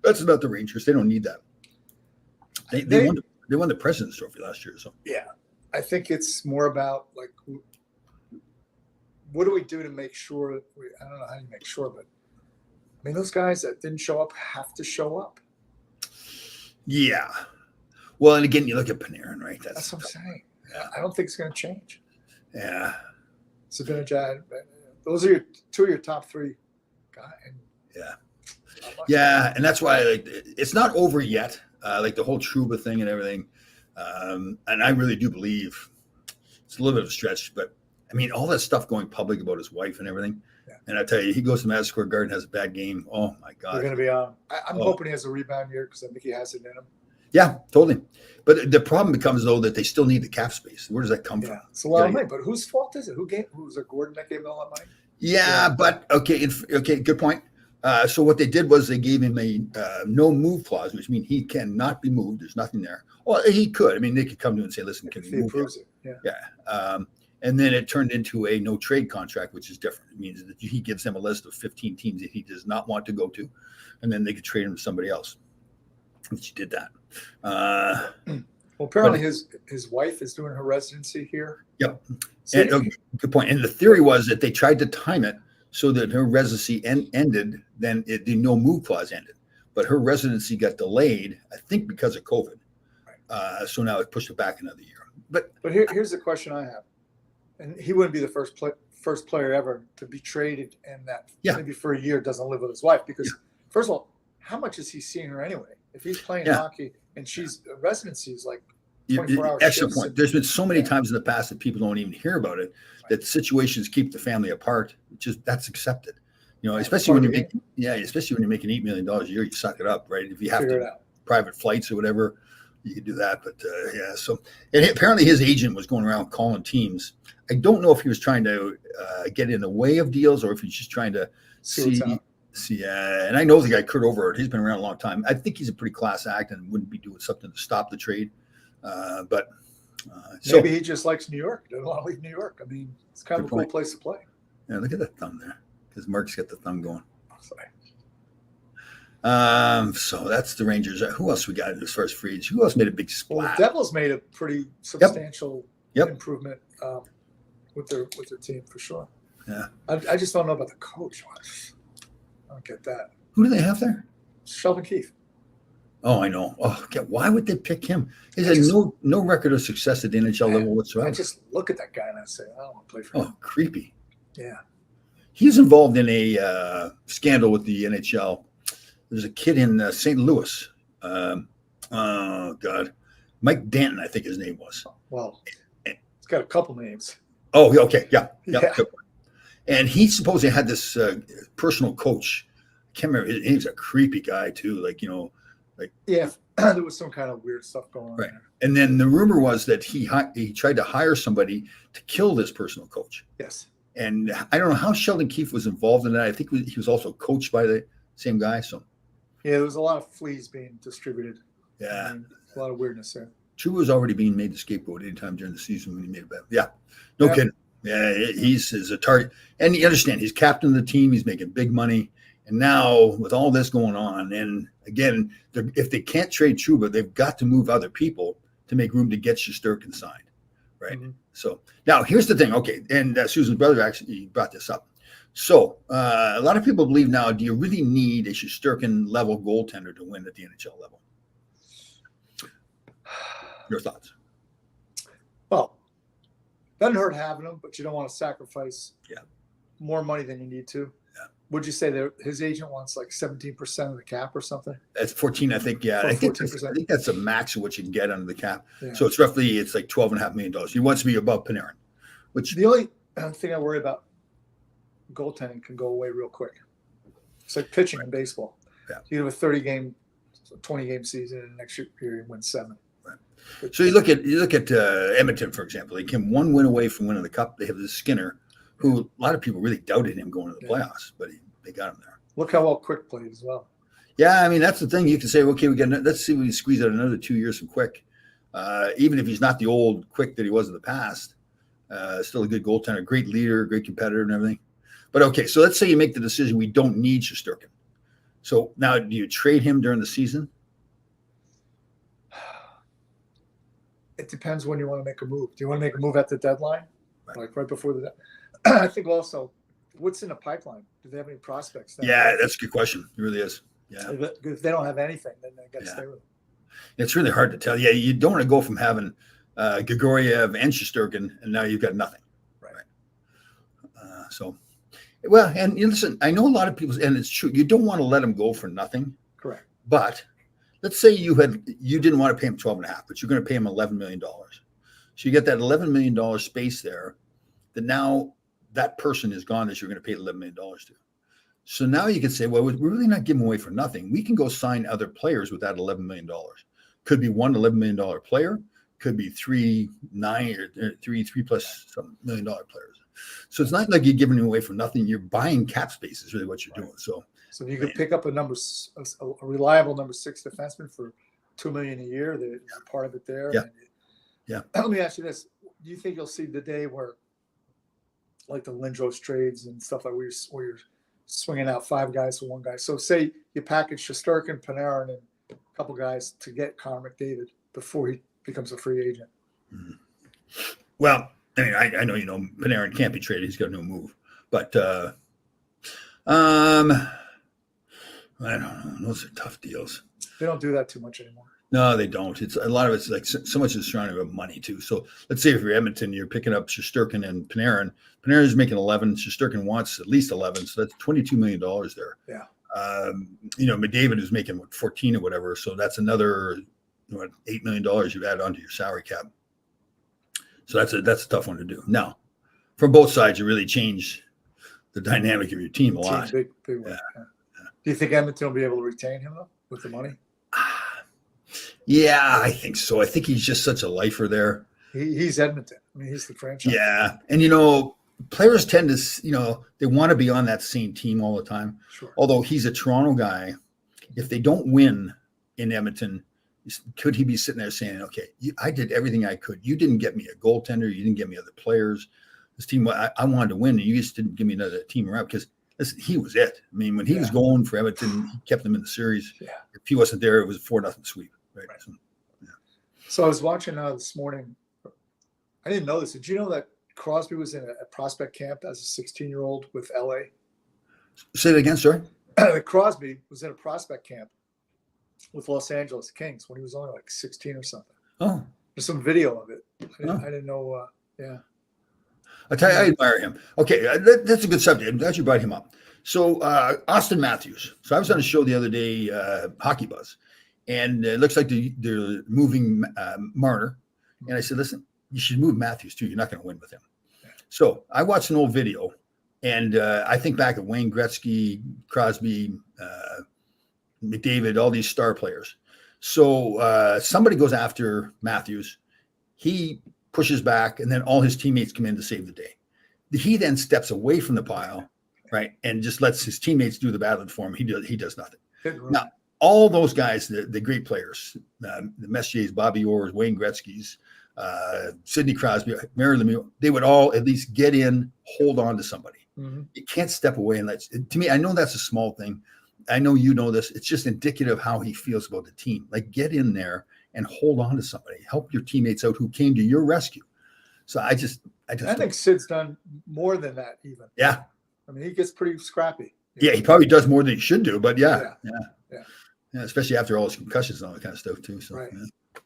Speaker 1: That's not the Rangers. They don't need that. They won the President's Trophy last year. So
Speaker 2: yeah, I think it's more about like what do we do to make sure that I don't know how you make sure, but I mean those guys that didn't show up have to show up.
Speaker 1: Yeah. Well, and again, you look at Panarin, right?
Speaker 2: That's what I'm saying. Yeah. I don't think it's going to change.
Speaker 1: Yeah.
Speaker 2: Zibanejad, those are two of your top three guys.
Speaker 1: Yeah. Yeah, and that's why like it's not over yet. Like the whole Trouba thing and everything. And I really do believe it's a little bit of a stretch, but I mean, all that stuff going public about his wife and everything. Yeah. And I tell you, he goes to Madison Square Garden, has a bad game. Oh my God.
Speaker 2: They're going to be on. I'm hoping he has a rebound year because I think he has it in him.
Speaker 1: Yeah, totally. But the problem becomes though that they still need the cap space. Where does that come from?
Speaker 2: It's a lot of money, but whose fault is it? Who's it? Gordon that gave him all that money?
Speaker 1: Yeah, but okay, good point. So what they did was they gave him a no move clause, which means he cannot be moved. There's nothing there. Well, he could. I mean, they could come to him and say, "Listen, can you move?"
Speaker 2: It. Yeah.
Speaker 1: Yeah. And then it turned into a no trade contract, which is different. It means that he gives them a list of 15 teams that he does not want to go to, and then they could trade him to somebody else. Which he did that.
Speaker 2: Well, apparently his wife is doing her residency here.
Speaker 1: Yep. And good point. And the theory was that they tried to time it so that her residency ended, then the no move clause ended. But her residency got delayed, I think, because of COVID. Right. So now it pushed it back another year. But
Speaker 2: here's the question I have, and he wouldn't be the first player ever to be traded and that maybe for a year doesn't live with his wife because first of all, how much is he seeing her anyway? If he's playing hockey and she's residency is like 24 hours.
Speaker 1: Excellent point. There's been so many times in the past that people don't even hear about it, that situations keep the family apart, which is that's accepted. You know, especially when you're making $8 million a year, you suck it up, right? If you have to private flights or whatever, you can do that. But so and apparently his agent was going around calling teams. I don't know if he was trying to get in the way of deals or if he's just trying to see. And I know the guy Kurt Overhardt. He's been around a long time. I think he's a pretty class act and wouldn't be doing something to stop the trade. But
Speaker 2: maybe he just likes New York. Doesn't want to leave New York. I mean, it's kind of a cool place to play.
Speaker 1: Yeah, look at that thumb there, because Mark's got the thumb going.
Speaker 2: Sorry.
Speaker 1: So that's the Rangers. Who else we got as far as free agents? Who else made a big splash?
Speaker 2: Well, the Devils made a pretty substantial improvement with their team for sure.
Speaker 1: Yeah,
Speaker 2: I just don't know about the coach. I don't get that.
Speaker 1: Who do they have there?
Speaker 2: Sheldon Keefe.
Speaker 1: Oh, I know. Oh, okay. Why would they pick him? He has no record of success at the NHL level whatsoever.
Speaker 2: I just look at that guy and I say, I don't want to play for him.
Speaker 1: Oh, creepy.
Speaker 2: Yeah.
Speaker 1: He's involved in a scandal with the NHL. There's a kid in St. Louis. Oh, God. Mike Danton, I think his name was.
Speaker 2: Well, it's got a couple names.
Speaker 1: Oh, okay. Yeah. And he supposedly had this personal coach. I can't remember. He was a creepy guy, too.
Speaker 2: There was some kind of weird stuff going on.
Speaker 1: Right. There. And then the rumor was that he tried to hire somebody to kill this personal coach.
Speaker 2: Yes.
Speaker 1: And I don't know how Sheldon Keefe was involved in that. I think he was also coached by the same guy. So.
Speaker 2: Yeah, there was a lot of fleas being distributed.
Speaker 1: Yeah.
Speaker 2: I mean, a lot of weirdness there.
Speaker 1: Trouba was already being made the scapegoat anytime during the season when he made a bet. Yeah. No kidding. Yeah, he's a target. And you understand, he's captain of the team. He's making big money. And now with all this going on, and again, if they can't trade Trouba, they've got to move other people to make room to get Shesterkin signed, right? Mm-hmm. So now here's the thing. Okay, and Susan's brother actually brought this up. So a lot of people believe now, do you really need a Shesterkin level goaltender to win at the NHL level? Your thoughts?
Speaker 2: Well, doesn't hurt having him, but you don't want to sacrifice more money than you need to. Yeah. Would you say that his agent wants like 17% of the cap or something?
Speaker 1: That's 14, I think. Yeah, I think that's the max of what you can get under the cap. Yeah. So it's like $12.5 million. He wants to be above Panarin. Which
Speaker 2: the only thing I worry about, goaltending can go away real quick. It's like pitching in baseball.
Speaker 1: Yeah.
Speaker 2: You have a 20-game season, and next year you win 7.
Speaker 1: So you look at Edmonton, for example. They came one win away from winning the cup. They have this Skinner, who a lot of people really doubted him going to the playoffs, but they got him there.
Speaker 2: Look how well Quick played as well.
Speaker 1: Yeah, I mean that's the thing. You can say, okay, let's see if we can squeeze out another 2 years from Quick. Even if he's not the old Quick that he was in the past, still a good goaltender, great leader, great competitor, and everything. But okay, so let's say you make the decision we don't need Shesterkin. So now, do you trade him during the season?
Speaker 2: It depends when you want to make a move. Do you want to make a move at the deadline, like right before the? I think also, what's in the pipeline? Do they have any prospects?
Speaker 1: Yeah, that's a good question. It really is. Yeah.
Speaker 2: If they don't have anything, then they got to stay with them.
Speaker 1: It's really hard to tell. Yeah, you don't want to go from having Grigoriev and Shesterkin, and now you've got nothing.
Speaker 2: Right.
Speaker 1: So, well, and listen, I know a lot of people, and it's true. You don't want to let them go for nothing.
Speaker 2: Correct.
Speaker 1: But let's say you didn't want to pay him 12.5, but you're going to pay him $11 million. So you get that $11 million space there. That now that person is gone that you're going to pay $11 million to. So now you can say, well, we're really not giving away for nothing. We can go sign other players with that $11 million. Could be one $11 million player, could be three plus some $1 million players. So it's not like you're giving away for nothing. You're buying cap space is really what you're doing. So
Speaker 2: you could pick up a reliable number 6 defenseman for $2 million a year. There's part of it there.
Speaker 1: Yeah.
Speaker 2: Let me ask you this: do you think you'll see the day where, like the Lindros trades and stuff like where you're swinging out 5 guys for 1 guy? So say you package Shesterkin, Panarin, and a couple guys to get Connor McDavid before he becomes a free agent.
Speaker 1: Mm-hmm. Well, I mean, I know Panarin can't be traded; he's got no move. But I don't know; those are tough deals.
Speaker 2: They don't do that too much anymore.
Speaker 1: No, they don't. It's a lot of it's like so much is surrounded by money too. So let's say if you're Edmonton, you're picking up Shesterkin and Panarin. Panarin is making 11. Shesterkin wants at least 11, so that's $22 million there.
Speaker 2: Yeah.
Speaker 1: McDavid is making 14 or whatever, so that's another $8 million you add onto your salary cap. So that's a tough one to do. Now, from both sides, you really change the dynamic of your team a lot.
Speaker 2: Big way. Yeah. Do you think Edmonton will be able to retain him though with the money?
Speaker 1: Yeah, I think so. I think he's just such a lifer there.
Speaker 2: He's Edmonton. I mean, he's the franchise.
Speaker 1: Yeah, and players tend to, they want to be on that same team all the time.
Speaker 2: Sure.
Speaker 1: Although he's a Toronto guy, if they don't win in Edmonton, could he be sitting there saying, "Okay, I did everything I could. You didn't get me a goaltender. You didn't get me other players. This team, I wanted to win, and you just didn't give me another team around because." Listen, he was it. I mean, when he was going for Edmonton, he kept them in the series. Yeah. If he wasn't there, it was a 4-0 sweep. Right.
Speaker 2: So I was watching this morning. I didn't know this. Did you know that Crosby was in a prospect camp as a 16-year-old with LA?
Speaker 1: Say it again, sorry.
Speaker 2: Crosby was in a prospect camp with Los Angeles Kings when he was only like 16 or something.
Speaker 1: Oh.
Speaker 2: There's some video of it. I didn't know. Yeah.
Speaker 1: I tell you, I admire him. Okay, that's a good subject. I'm glad you brought him up. So Austin Matthews. So I was on a show the other day, Hockey Buzz, and it looks like they're moving Marner. And I said, listen, you should move Matthews too. You're not going to win with him. So I watched an old video, and I think back at Wayne Gretzky, Crosby, McDavid, all these star players. So somebody goes after Matthews. He pushes back, and then all his teammates come in to save the day. He then steps away from the pile, right, and just lets his teammates do the battling for him. He does nothing. Now, all those guys, the great players, the Messiers, Bobby Orrs, Wayne Gretzky's, Sidney Crosby, Mario Lemieux, they would all at least get in, hold on to somebody. Mm-hmm. You can't step away and to me, I know that's a small thing. I know you know this. It's just indicative of how he feels about the team. Like, get in there and hold on to somebody. Help your teammates out who came to your rescue. So I think
Speaker 2: Sid's done more than that even.
Speaker 1: Yeah.
Speaker 2: I mean, he gets pretty scrappy.
Speaker 1: Yeah, he probably does more than he should do, but yeah, especially after all his concussions and all that kind of stuff too. So,
Speaker 2: right.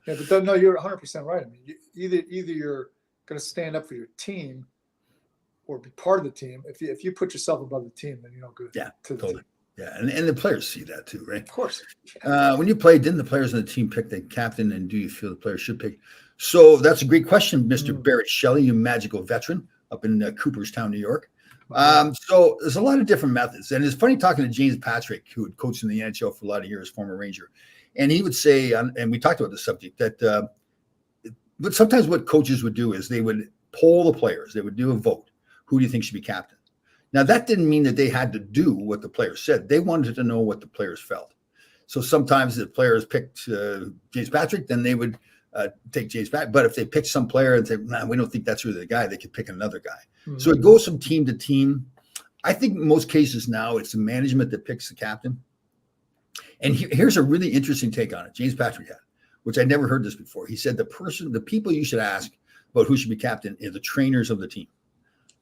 Speaker 2: Yeah, but no, you're 100% right. I mean, either you're going to stand up for your team or be part of the team. If you put yourself above the team, then you're no good.
Speaker 1: Yeah, totally. Yeah, and the players see that too, right?
Speaker 2: Of course.
Speaker 1: When you play, didn't the players on the team pick the captain, and do you feel the players should pick? So that's a great question, Mr. Barrett Shelley, you magical veteran up in Cooperstown, New York. So there's a lot of different methods, and it's funny talking to James Patrick, who had coached in the NHL for a lot of years, former Ranger, and he would say, and we talked about the subject, that but sometimes what coaches would do is they would poll the players, they would do a vote. Who do you think should be captain? Now, that didn't mean that they had to do what the players said. They wanted to know what the players felt. So sometimes the players picked James Patrick, then they would take James Patrick. But if they pick some player and say, nah, we don't think that's really the guy, they could pick another guy. Mm-hmm. So it goes from team to team. I think in most cases now it's the management that picks the captain. And here's a really interesting take on it. James Patrick had, which I never heard this before. He said the people you should ask about who should be captain are the trainers of the team.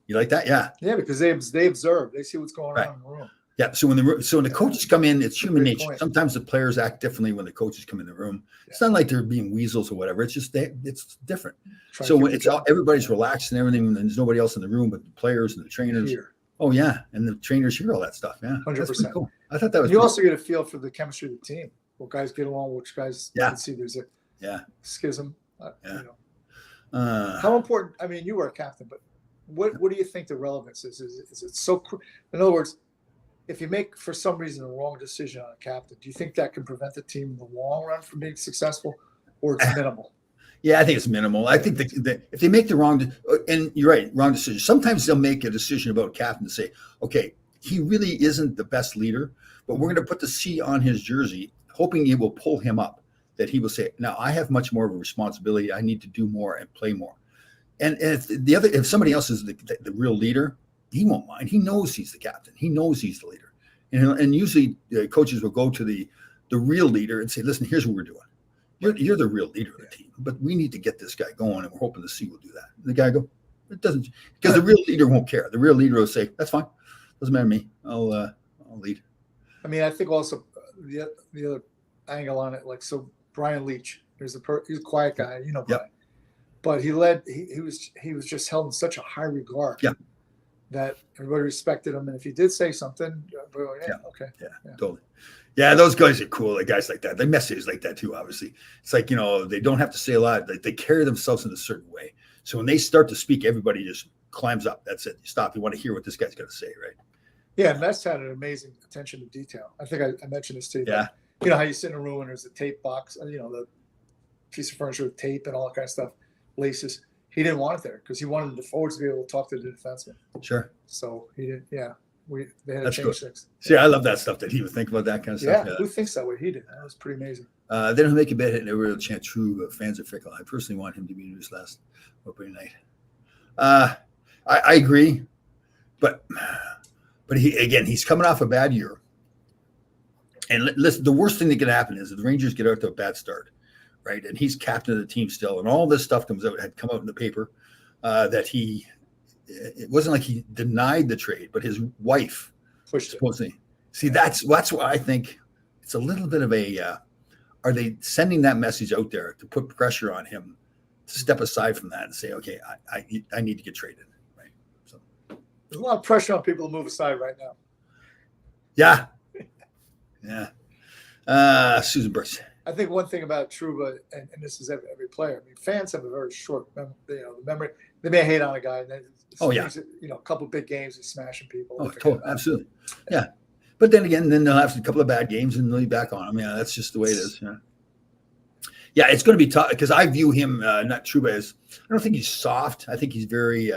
Speaker 1: You like that? Yeah.
Speaker 2: Yeah, because they observe, they see what's going on in the room.
Speaker 1: Yeah. So when the coaches come in, it's human nature. Point. Sometimes the players act differently when the coaches come in the room. Yeah. It's not like they're being weasels or whatever. It's just it's different. So when it's everybody's relaxed and everything, and there's nobody else in the room but the players and the trainers. Here. Oh yeah, and the trainers hear all that stuff. Yeah,
Speaker 2: 100%.
Speaker 1: Cool. I thought that was.
Speaker 2: You also get a feel for the chemistry of the team. What guys get along, which guys you can see there's a schism. You know. How important? I mean, you were a captain, but what do you think the relevance is? Is it so? In other words, if you make for some reason a wrong decision on a captain, do you think that can prevent the team in the long run from being successful, or it's minimal?
Speaker 1: Yeah, I think it's minimal. I think that if they make the wrong, and you're right, wrong decision. Sometimes they'll make a decision about a captain to say, okay, he really isn't the best leader, but we're going to put the C on his jersey, hoping it will pull him up. That he will say, now I have much more of a responsibility. I need to do more and play more. And if somebody else is the real leader, he won't mind. He knows he's the captain. He knows he's the leader. And usually coaches will go to the real leader and say, listen, here's what we're doing. You're the real leader of the team, but we need to get this guy going, and we're hoping the C will do that. And the guy go, it doesn't, because the real leader won't care. The real leader will say, that's fine. Doesn't matter to me. I'll lead.
Speaker 2: I mean, I think also the other angle on it, like, so Brian Leach, he's a quiet guy, you know, Brian, but he was just held in such a high regard that everybody respected him. And if he did say something, okay.
Speaker 1: Yeah, totally. Yeah, those guys are cool. Like guys like that. They messages like that too, obviously. It's like, you know, they don't have to say a lot. They carry themselves in a certain way. So when they start to speak, everybody just climbs up. That's it. You stop. You want to hear what this guy's got to say, right?
Speaker 2: Yeah, and Mess had an amazing attention to detail. I think I mentioned this to you.
Speaker 1: Yeah.
Speaker 2: You know how you sit in a room and there's a tape box, you know, the piece of furniture with tape and all that kind of stuff, laces. He didn't want it there because he wanted the forwards to be able to talk to the defenseman.
Speaker 1: Sure.
Speaker 2: So he didn't. Yeah. They had to change things.
Speaker 1: See, I love that stuff that he would think about that kind of stuff.
Speaker 2: Yeah, who thinks that way? He did. That was pretty amazing.
Speaker 1: They don't make a bet hitting every real chance. True, fans are fickle. I personally want him to be introduced last opening night. I agree, but he's coming off a bad year. And listen, the worst thing that could happen is if the Rangers get out to a bad start, right? And he's captain of the team still, and all this stuff had come out in the paper that it wasn't like he denied the trade, but his wife
Speaker 2: pushed
Speaker 1: supposedly. It. See, that's why I think it's a little bit of a. Are they sending that message out there to put pressure on him to step aside from that and say, okay, I need to get traded, right? So
Speaker 2: there's a lot of pressure on people to move aside right now.
Speaker 1: Yeah, yeah. Susan Brooks.
Speaker 2: I think one thing about Trouba, and this is every player. I mean, fans have a very short memory. They may hate on a guy. And a couple of big games, he's smashing people.
Speaker 1: Oh, totally, absolutely. Yeah, but then again, they'll have a couple of bad games and they'll be back on him. Yeah, that's just the way it is. Yeah, it's going to be tough because I view him not Trouba as. I don't think he's soft. I think he's very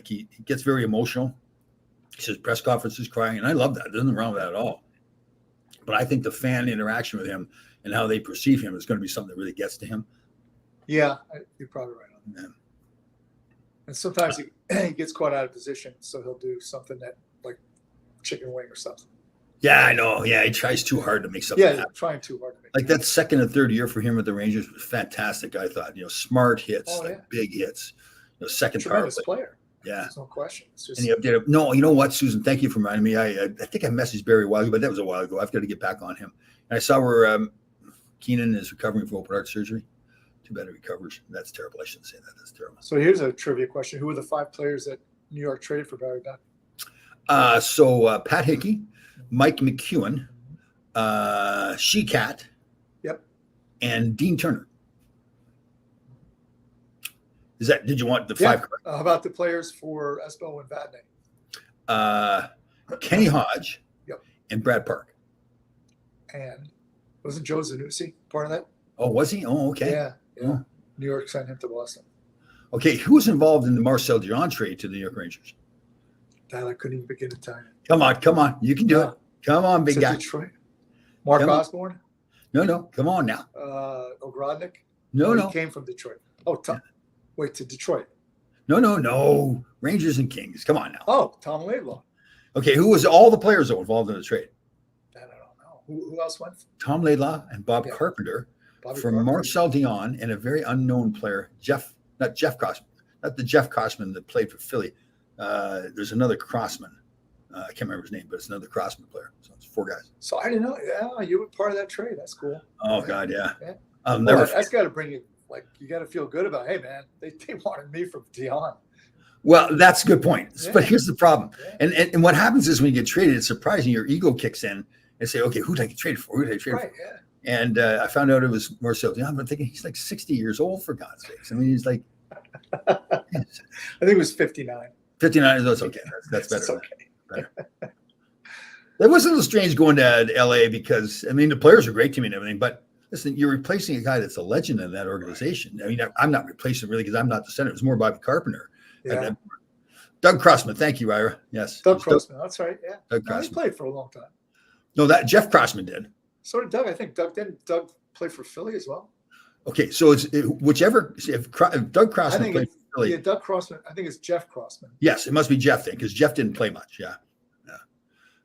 Speaker 1: he gets very emotional. He says press conferences crying, and I love that. There's nothing wrong with that at all. But I think the fan interaction with him and how they perceive him is going to be something that really gets to him.
Speaker 2: Yeah, you're probably right on that. Yeah. And sometimes he gets caught out of position, so he'll do something that like chicken wing or something.
Speaker 1: Yeah, I know. Yeah, he tries too hard to make something happen.
Speaker 2: Trying too hard to make
Speaker 1: like that second and third year for him with the Rangers was fantastic, I thought. Smart hits, big hits. Second
Speaker 2: tremendous player.
Speaker 1: Yeah.
Speaker 2: There's no question. It's just,
Speaker 1: and he updated. No, you know what, Susan? Thank you for reminding me. I think I messaged Barry a while ago, but that was a while ago. I've got to get back on him. And I saw where Keenan is recovering from open heart surgery. Too bad he recovers. That's terrible. I shouldn't say that. That's terrible.
Speaker 2: So here's a trivia question. Who were the 5 players that New York traded for Barry Beck?
Speaker 1: So Pat Hickey, Mike McEwen, Sheekat, and Dean Turner. Did you want the 5?
Speaker 2: How about the players for Espo and Vadnais?
Speaker 1: Kenny Hodge and Brad Park.
Speaker 2: And wasn't Joe Zanussi part of that?
Speaker 1: Oh, was he? Oh, okay.
Speaker 2: Yeah. Oh. New York sent him to Boston.
Speaker 1: Okay, who's involved in the Marcel Dion trade to the New York Rangers?
Speaker 2: That I couldn't even begin to tell you.
Speaker 1: Come on. You can do it. Come on, big guy.
Speaker 2: Detroit. Mark
Speaker 1: Come on.
Speaker 2: Osborne,
Speaker 1: No. Come on now.
Speaker 2: Ogrodnik.
Speaker 1: No.
Speaker 2: He came from Detroit. Oh, wait, to Detroit.
Speaker 1: No. Rangers and Kings. Come on now.
Speaker 2: Oh, Tom Laidlaw.
Speaker 1: Okay, who was all the players that were involved in the trade?
Speaker 2: I don't know. Who else went?
Speaker 1: Tom Laidlaw and Bob
Speaker 2: Yeah.
Speaker 1: Carpenter
Speaker 2: Bobby
Speaker 1: from
Speaker 2: Carpenter.
Speaker 1: Marcel Dion and a very unknown player, not the Jeff Crossman that played for Philly. There's another Crossman. I can't remember his name, but it's another Crossman player. So it's 4 guys.
Speaker 2: So I didn't know. Yeah, you were part of that trade. That's cool.
Speaker 1: Oh, God, yeah.
Speaker 2: Yeah.
Speaker 1: I'll
Speaker 2: Well,
Speaker 1: never.
Speaker 2: that's got to bring you, like, you got to feel good about, hey, man, they wanted me from Dion.
Speaker 1: Well, that's a good point.
Speaker 2: Yeah.
Speaker 1: But here's the problem.
Speaker 2: Yeah.
Speaker 1: And what happens is when you get traded, it's surprising. Your ego kicks in and say, okay, who did I get traded for? Who did I trade
Speaker 2: Right,
Speaker 1: for?
Speaker 2: yeah.
Speaker 1: And I found out it was Marcel Dion. I'm thinking he's like 60 years old, for God's sakes. I mean, he's like
Speaker 2: I think it was 59.
Speaker 1: 59. That's okay. That's better.
Speaker 2: It's okay.
Speaker 1: It was a little strange going to LA because, I mean, the players are great to me and everything, but listen, you're replacing a guy that's a legend in that organization. I mean, I'm not replacing him really because I'm not the center. It was more Bobby Carpenter.
Speaker 2: Yeah.
Speaker 1: Doug Crossman. Thank you, Ira. Yes.
Speaker 2: Doug Crossman. That's right. Yeah.
Speaker 1: Doug
Speaker 2: No, he
Speaker 1: Crossman.
Speaker 2: played for a long time.
Speaker 1: No, that Jeff Crossman did.
Speaker 2: So did Doug. I think Doug play for Philly as well?
Speaker 1: Okay, so it's whichever. If Doug
Speaker 2: I
Speaker 1: Crossman
Speaker 2: think
Speaker 1: played for Philly,
Speaker 2: yeah, Doug Crossman. I think it's Jeff Crossman.
Speaker 1: yes, it must be Jeff then, because Jeff didn't play much. Yeah.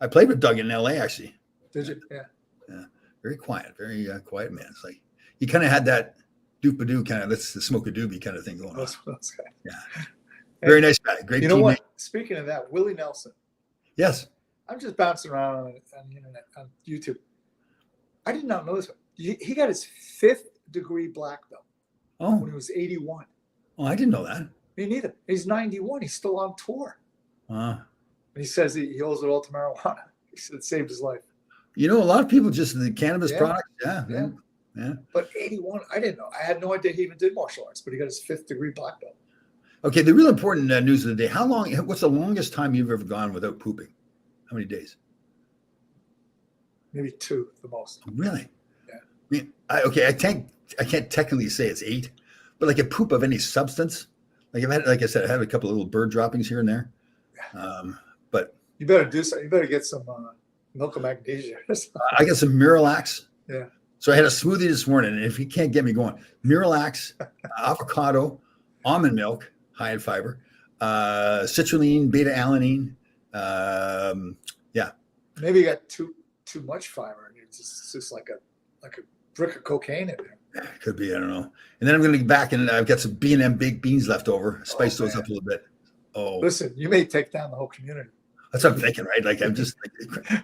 Speaker 1: I played with Doug in L.A. actually.
Speaker 2: Did you? Yeah.
Speaker 1: Very quiet, very quiet man. It's like he kind of had that doop-a-doo kind of let's smoke a doobie kind of thing going on.
Speaker 2: Those guys.
Speaker 1: Yeah, very nice guy, great.
Speaker 2: You know
Speaker 1: teammate.
Speaker 2: what? Speaking of that, Willie Nelson.
Speaker 1: Yes.
Speaker 2: I'm just bouncing around on the internet, on YouTube. I did not know this. He got his 5th degree black belt when
Speaker 1: Oh,
Speaker 2: he was 81.
Speaker 1: I didn't know that.
Speaker 2: Me neither. He's 91. He's still on tour.
Speaker 1: Uh,
Speaker 2: And he says he owes it all to marijuana. He said it saved his life.
Speaker 1: you know, a lot of people just the cannabis
Speaker 2: Yeah.
Speaker 1: products. Yeah.
Speaker 2: Yeah. But 81, I didn't know. I had no idea he even did martial arts, but he got his 5th degree black belt.
Speaker 1: Okay, the real important news of the day. How long? What's the longest time you've ever gone without pooping? How many days?
Speaker 2: Maybe 2 the most.
Speaker 1: Really?
Speaker 2: Yeah.
Speaker 1: I mean, I can't technically say it's 8, but like a poop of any substance. Like like I said, I had a couple of little bird droppings here and there. But
Speaker 2: You better do something. You better get some milk of magnesia.
Speaker 1: I got some Miralax.
Speaker 2: Yeah.
Speaker 1: So I had a smoothie this morning, and if you can't get me going, Miralax, avocado, almond milk, high in fiber, citrulline, beta-alanine.
Speaker 2: Maybe you got too much fiber, and it's just like a brick of cocaine in there.
Speaker 1: Could be, I don't know. And then I'm going to get back, and I've got some B&M baked beans left over. Spice those
Speaker 2: man.
Speaker 1: up a little bit. Oh,
Speaker 2: Listen, you may take down the whole community.
Speaker 1: that's what I'm thinking, right? Like I'm just.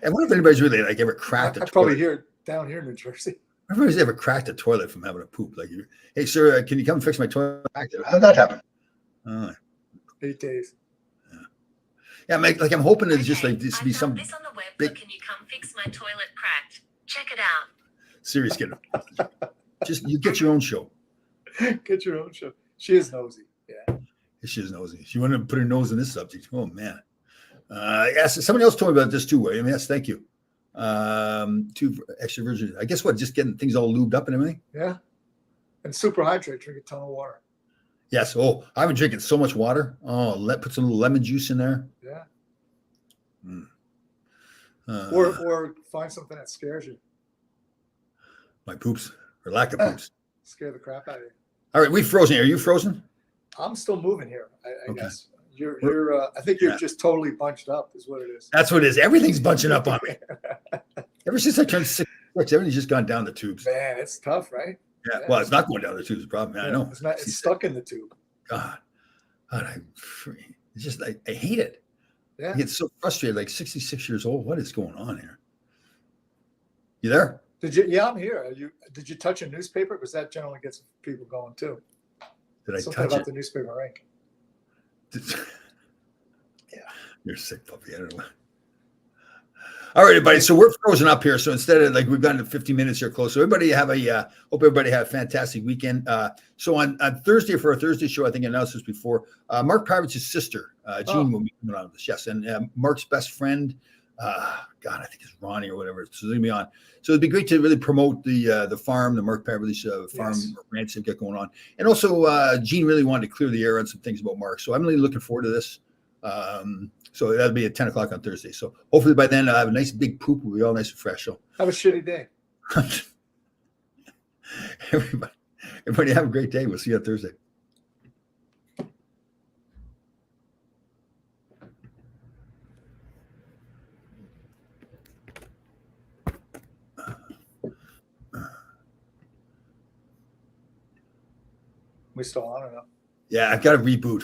Speaker 1: I wonder if anybody's really like ever cracked a
Speaker 2: I probably
Speaker 1: toilet.
Speaker 2: hear it down here in New Jersey.
Speaker 1: Everybody's ever cracked a toilet from having a poop. Like, hey, sir, can you come fix my toilet? How did that happen?
Speaker 2: 8 days.
Speaker 1: Yeah, like I'm hoping it's just like this to be
Speaker 3: I
Speaker 1: some
Speaker 3: found this on the web,
Speaker 1: big-
Speaker 3: so can you come fix my toilet cracked? Check it out.
Speaker 1: serious kid. Just you get your own show.
Speaker 2: Get your own show. She is nosy. Yeah.
Speaker 1: She is nosy. She wanted to put her nose in this subject. Oh man. Yes, somebody else told me about this too, William. Yes, thank you. 2 extra virgin. I guess what, just getting things all lubed up and everything.
Speaker 2: Yeah. And super hydrate. Drink a ton of water.
Speaker 1: Yes. Oh, I've been drinking so much water. Oh, put some little lemon juice in there.
Speaker 2: Yeah.
Speaker 1: Uh,
Speaker 2: Or find something that scares you.
Speaker 1: my poops or lack of poops.
Speaker 2: Scare the crap out of you.
Speaker 1: All right, we frozen. Are you frozen?
Speaker 2: I'm still moving here. I
Speaker 1: Okay.
Speaker 2: guess you're. I think you're
Speaker 1: Yeah.
Speaker 2: just totally bunched up. Is what it is.
Speaker 1: That's what it is. Everything's bunching up on me. Ever since I turned 6, everything's just gone down the tubes.
Speaker 2: Man, it's tough, right?
Speaker 1: Yeah. Well, it's not going down the tubes. The problem. I know.
Speaker 2: It's not. It's stuck in the tube.
Speaker 1: God, it's just I hate it.
Speaker 2: Yeah.
Speaker 1: I get so frustrated. Like 66 years old. What is going on here? You there?
Speaker 2: Did you? Yeah, I'm here. Did you touch a newspaper? Because that generally gets people going too.
Speaker 1: Did I
Speaker 2: Something
Speaker 1: touch
Speaker 2: about
Speaker 1: it?
Speaker 2: the newspaper ink.
Speaker 1: Yeah. You're a sick puppy. I don't know. All right, everybody. So we're frozen up here. So instead of like we've gotten to 50 minutes here close. So everybody have hope everybody have a fantastic weekend. So on Thursday for our Thursday show, I think I announced this before. Mark Pavich's sister, Jean, will be coming on with us. Yes, and Mark's best friend, God, I think it's Ronnie or whatever. So they're gonna be on. So it'd be great to really promote the farm, the Mark Pavich farm
Speaker 2: Yes.
Speaker 1: ranch they've got going on, and also Jean really wanted to clear the air on some things about Mark. So I'm really looking forward to this. So that'll be at 10 o'clock on Thursday. So hopefully by then I'll have a nice big poop. We'll be all nice and fresh. So
Speaker 2: Have a shitty day.
Speaker 1: everybody have a great day. We'll see you on Thursday.
Speaker 2: We still on or not?
Speaker 1: Yeah, I've got to reboot.